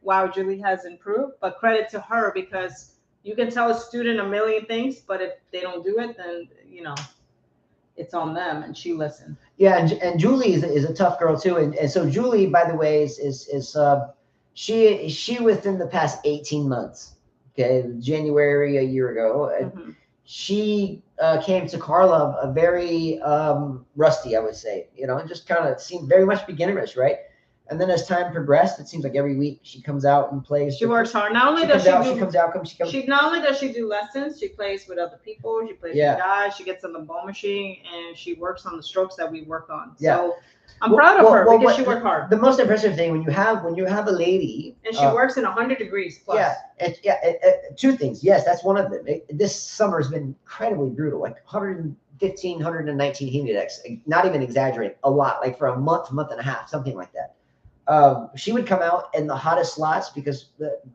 wow, Julie has improved. But credit to her, because you can tell a student a million things, but if they don't do it, then, you know, it's on them, and she listened. Yeah, and Julie is a tough girl too, and so Julie, by the way, she within the past 18 months, okay, January a year ago, she came to Karlov a very rusty, I would say, you know, and just kind of seemed very much beginnerish, right? And then as time progressed, it seems like every week she comes out and plays. She works hard. Not only does not only does she do lessons, she plays with other people. She plays with guys. She gets on the ball machine, and she works on the strokes that we work on. Yeah. So I'm proud of her because she worked hard. The most impressive thing when you have a lady, and she works in 100 degrees plus. Two things. Yes, that's one of them. This summer has been incredibly brutal. Like 115, 119 heat index. Not even exaggerating. A lot. Like for a month and a half, something like that. She would come out in the hottest slots because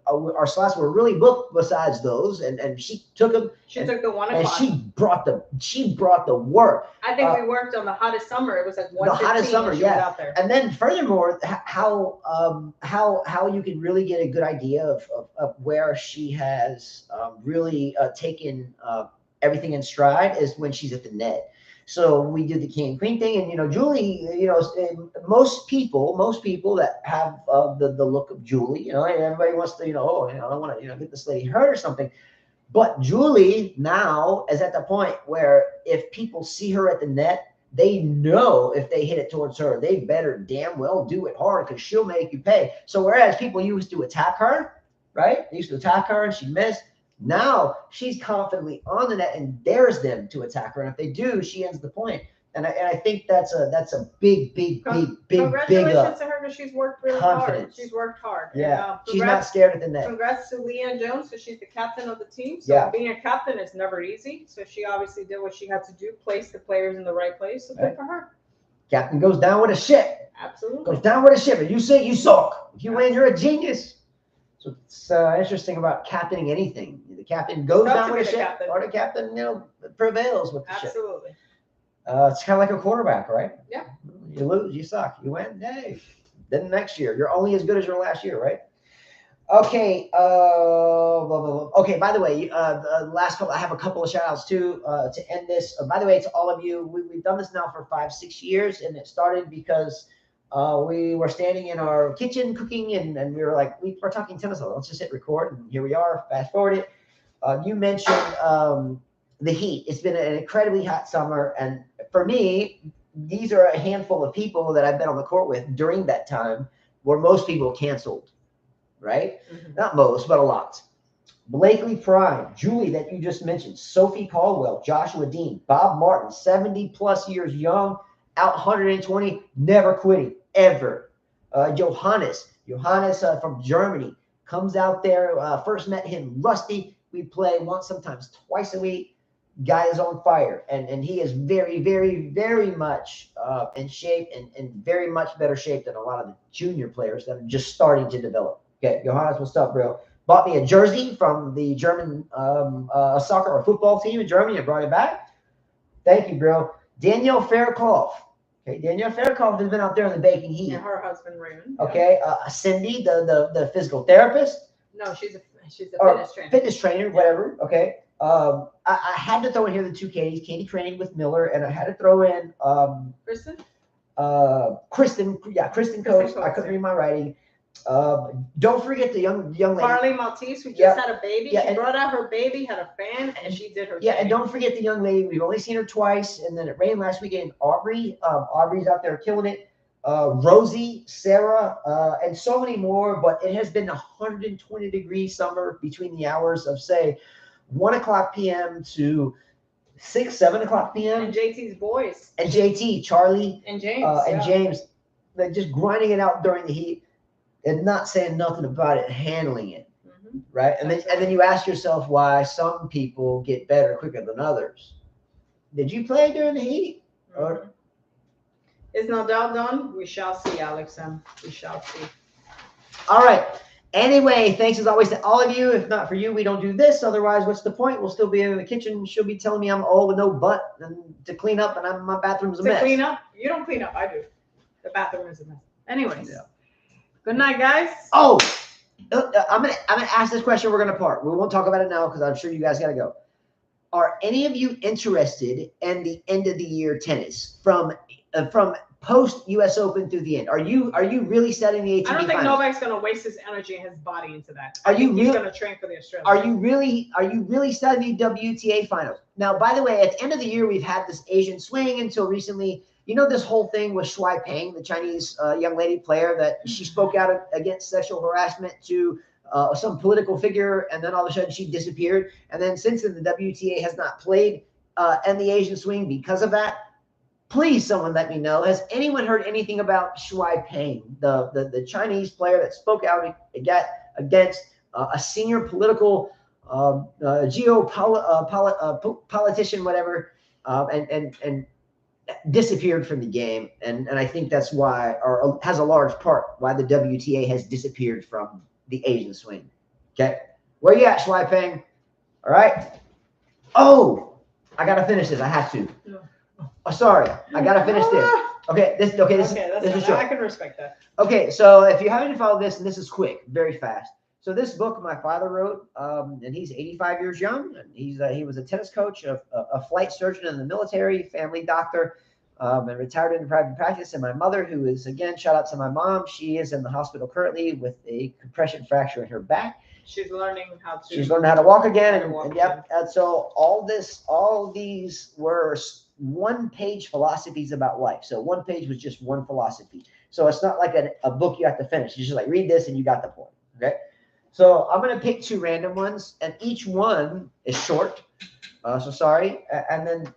our slots were really booked besides those, and she took them. She took the 1 o'clock. And she brought the work. I think we worked on the hottest summer. It was like 1:15. The hottest summer, out there. And then furthermore, how you can really get a good idea of where she has really taken everything in stride is when she's at the net. So we did the king and queen thing, and you know, Julie, you know, most people that have the look of Julie, you know, everybody wants to, you know, I want to, you know, get this lady hurt or something. But Julie now is at the point where if people see her at the net, they know if they hit it towards her, they better damn well do it hard because she'll make you pay. So whereas people used to attack her, right? They used to attack her and she missed. Now she's confidently on the net and dares them to attack her, and if they do, she ends the point. And I think that's a big. Congratulations to her because she's worked really hard. She's worked hard. Yeah, she's not scared at the net. Congrats to Leanne Jones because she's the captain of the team. So being a captain is never easy. So she obviously did what she had to do, place the players in the right place. So good for her. Captain goes down with a ship. Absolutely. Goes down with a ship. If you say you suck. If you win, you're a genius. So it's interesting about captaining anything. The captain goes down with a ship, or the captain, you know, prevails with the ship. Absolutely. It's kind of like a quarterback, right? Yeah. You lose, you suck. You win, hey. Then next year, you're only as good as your last year, right? Okay. Okay. By the way, the last couple, I have a couple of shout outs too to end this. By the way, to all of you, we've done this now for 5-6 years, and it started because we were standing in our kitchen cooking, and we were like, we're talking tennis. Let's just hit record, and here we are. Fast forward it. You mentioned the heat. It's been an incredibly hot summer, and for me, these are a handful of people that I've been on the court with during that time, where most people canceled. Right? Not most, but a lot. Blakely Prime, Julie that you just mentioned, Sophie Caldwell, Joshua Dean, Bob Martin, 70 plus years young, out 120, never quitting, ever. Johannes from Germany comes out there. First met him rusty. We play once, sometimes twice a week. Guy is on fire, and he is very, very, very much in shape, and very much better shape than a lot of the junior players that are just starting to develop. Okay, Johannes, what's up, bro? Bought me a jersey from the German soccer or football team in Germany and brought it back. Thank you, bro. Danielle Fairclough. Okay, Danielle Fairclough has been out there in the baking heat. And her husband, Raymond. Okay, Cindy, the physical therapist. No, she's a fitness trainer. Fitness trainer, whatever. Okay. I had to throw in here the two Katies. Katie trained with Miller, and I had to throw in Kristen. Kristen. Yeah, Kristen Coates. I couldn't read my writing. Don't forget the young lady. Carly Maltese, who just Yeah. had a baby. Yeah, She and- brought out her baby, had a fan, and she did her Yeah, thing. and don't forget the young lady. We've only seen her twice, and then it rained last weekend. Aubrey, Aubrey's out there killing it. Rosie, Sarah, and so many more. But it has been 120-degree summer between the hours of say 1 o'clock p.m. to 7 o'clock p.m. And JT's boys. And JT, Charlie, And James. and James, like just grinding it out during the heat and not saying nothing about it, handling it. Mhm. Right. And That's then you ask yourself why some people get better quicker than others. Did you play during the heat? Or Mhm. Is Nadal done? We shall see, Alex M. We shall see. all right. Anyway, thanks as always to all of you. If not for you, we don't do this. Otherwise, what's the point? We'll still be in the kitchen. She'll be telling me I'm old with no butt and to clean up, and my bathroom's a To mess. clean up? You don't clean up. I do. The bathroom is a mess. Anyways. Yeah. Good night, guys. Oh, I'm gonna ask this question. We're gonna part. We won't talk about it now because I'm sure you guys gotta go. Are any of you interested in the end of the year tennis from post U.S. Open through the end? Are you really studying the ATP I don't think finals? Novak's going to waste his energy and his body into that. Are I think you he's real- going to train for the Australians. Are you really studying the WTA finals? Now, by the way, at the end of the year, we've had this Asian swing until recently. You know this whole thing with Shuai Peng, the Chinese young lady player, that she spoke out against sexual harassment to some political figure, and then all of a sudden she disappeared. And then since then, the WTA has not played in the Asian swing because of that. Please, someone let me know. Has anyone heard anything about Shuai Peng, the Chinese player that spoke out against a senior political politician, whatever, and disappeared from the game? And I think that's why, or has a large part why the WTA has disappeared from the Asian swing. Okay, where you at, Shuai Peng? All right. Oh, I gotta finish this. I have to. No. Oh, sorry, I gotta finish this. Okay, this Okay, this that's is fine. short. I can respect that. Okay, so if you haven't followed this, and this is quick, very fast. So this book my father wrote, and he's 85 years young, and he was a tennis coach, a flight surgeon in the military, family doctor, and retired into private practice. And my mother, who is, again, shout out to my mom, she is in the hospital currently with a compression fracture in her back. She's learning how to. She's learning how to walk again, How to and, walk and yep. And so all these were one-page philosophies about life. So one page was just one philosophy. So it's not like a book you have to finish. You just like read this and you got the point. Okay. So I'm gonna pick two random ones, and each one is short. So sorry. And then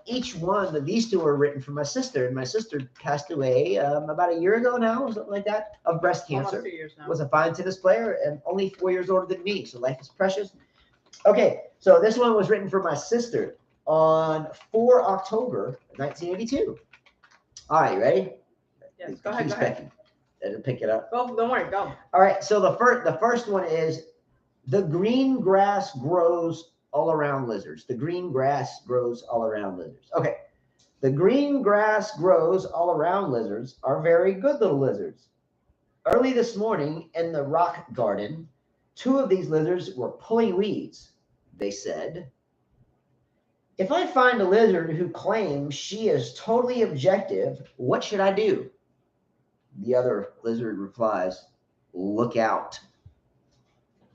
each one of these two are written for my sister, and my sister passed away about a year ago now, or something like that, of breast cancer. Almost 2 years now. Was a fine tennis player and only 4 years older than me, so life is precious. Okay, so this one was written for my sister on 4 October 1982. All right, you ready? Yes, go ahead. Go ahead. Didn't pick it up. Go, don't worry, go. All right, so the first one is the green grass grows all around lizards. The green grass grows all around lizards. Okay, the green grass grows all around lizards are very good little lizards. Early this morning in the rock garden, 2 of these lizards were pulling weeds. They said, "If I find a lizard who claims she is totally objective, what should I do?" The other lizard replies, "Look out."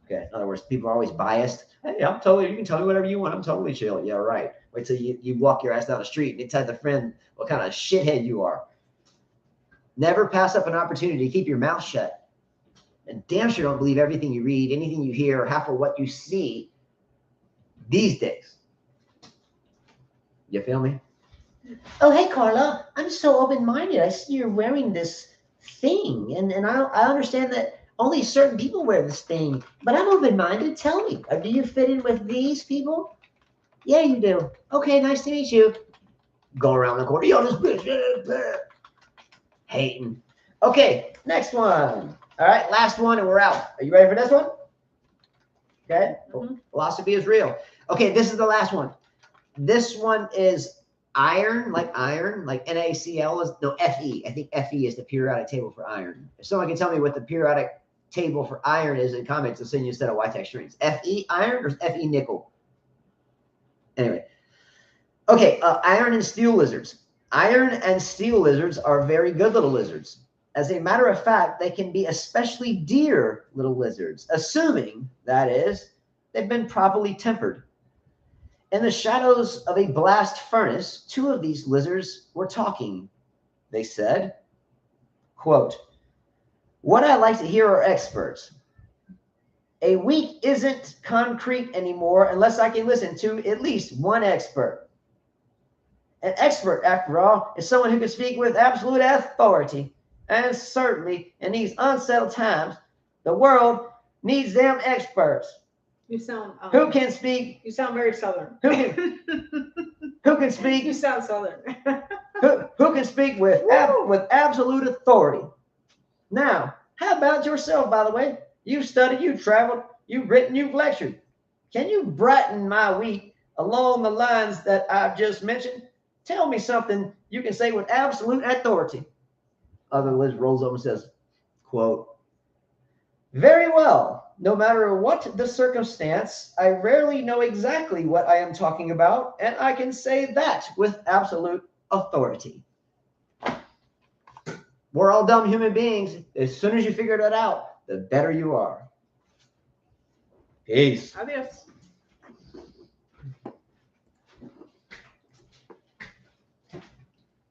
Okay, in other words, people are always biased. Hey, you can tell me whatever you want. I'm totally chill. Yeah, right. Wait till you walk your ass down the street and tell the friend what kind of shithead you are. Never pass up an opportunity to keep your mouth shut. And damn sure don't believe everything you read, anything you hear, or half of what you see these days. You feel me? Oh, hey, Carla. I'm so open-minded. I see you're wearing this thing. And I understand that only certain people wear this thing. But I'm open-minded. Tell me, do you fit in with these people? Yeah, you do. Okay, nice to meet you. Go around the corner. Yo, this bitch. Hating. Okay, next one. All right, last one, and we're out. Are you ready for this one? Okay. Mhm. Philosophy is real. Okay, this is the last one. This one is iron, like NaCl is Fe. I think Fe is the periodic table for iron. If someone can tell me what the periodic table for iron is in comments, I'll send you a set of Y-Tech strings. Fe iron or Fe nickel? Anyway. Okay, iron and steel lizards. Iron and steel lizards are very good little lizards. As a matter of fact, they can be especially dear little lizards, assuming, that is, they've been properly tempered. In the shadows of a blast furnace, two of these lizards were talking. They said, quote, "What I like to hear are experts. A week isn't concrete anymore unless I can listen to at least one expert. An expert, after all, is someone who can speak with absolute authority. And certainly in these unsettled times, the world needs them experts. You sound Who can speak? You sound very southern. Who can speak? You sound southern. who can speak with absolute authority. Now, how about yourself, by the way? You've studied, you've traveled, you've written, you've lectured. Can you brighten my week along the lines that I've just mentioned? Tell me something you can say with absolute authority." Other lizard rolls over and says, quote, "Very well. No matter what the circumstance, I rarely know exactly what I am talking about, and I can say that with absolute authority." We're all dumb human beings. As soon as you figure that out, the better you are. Peace. Adios.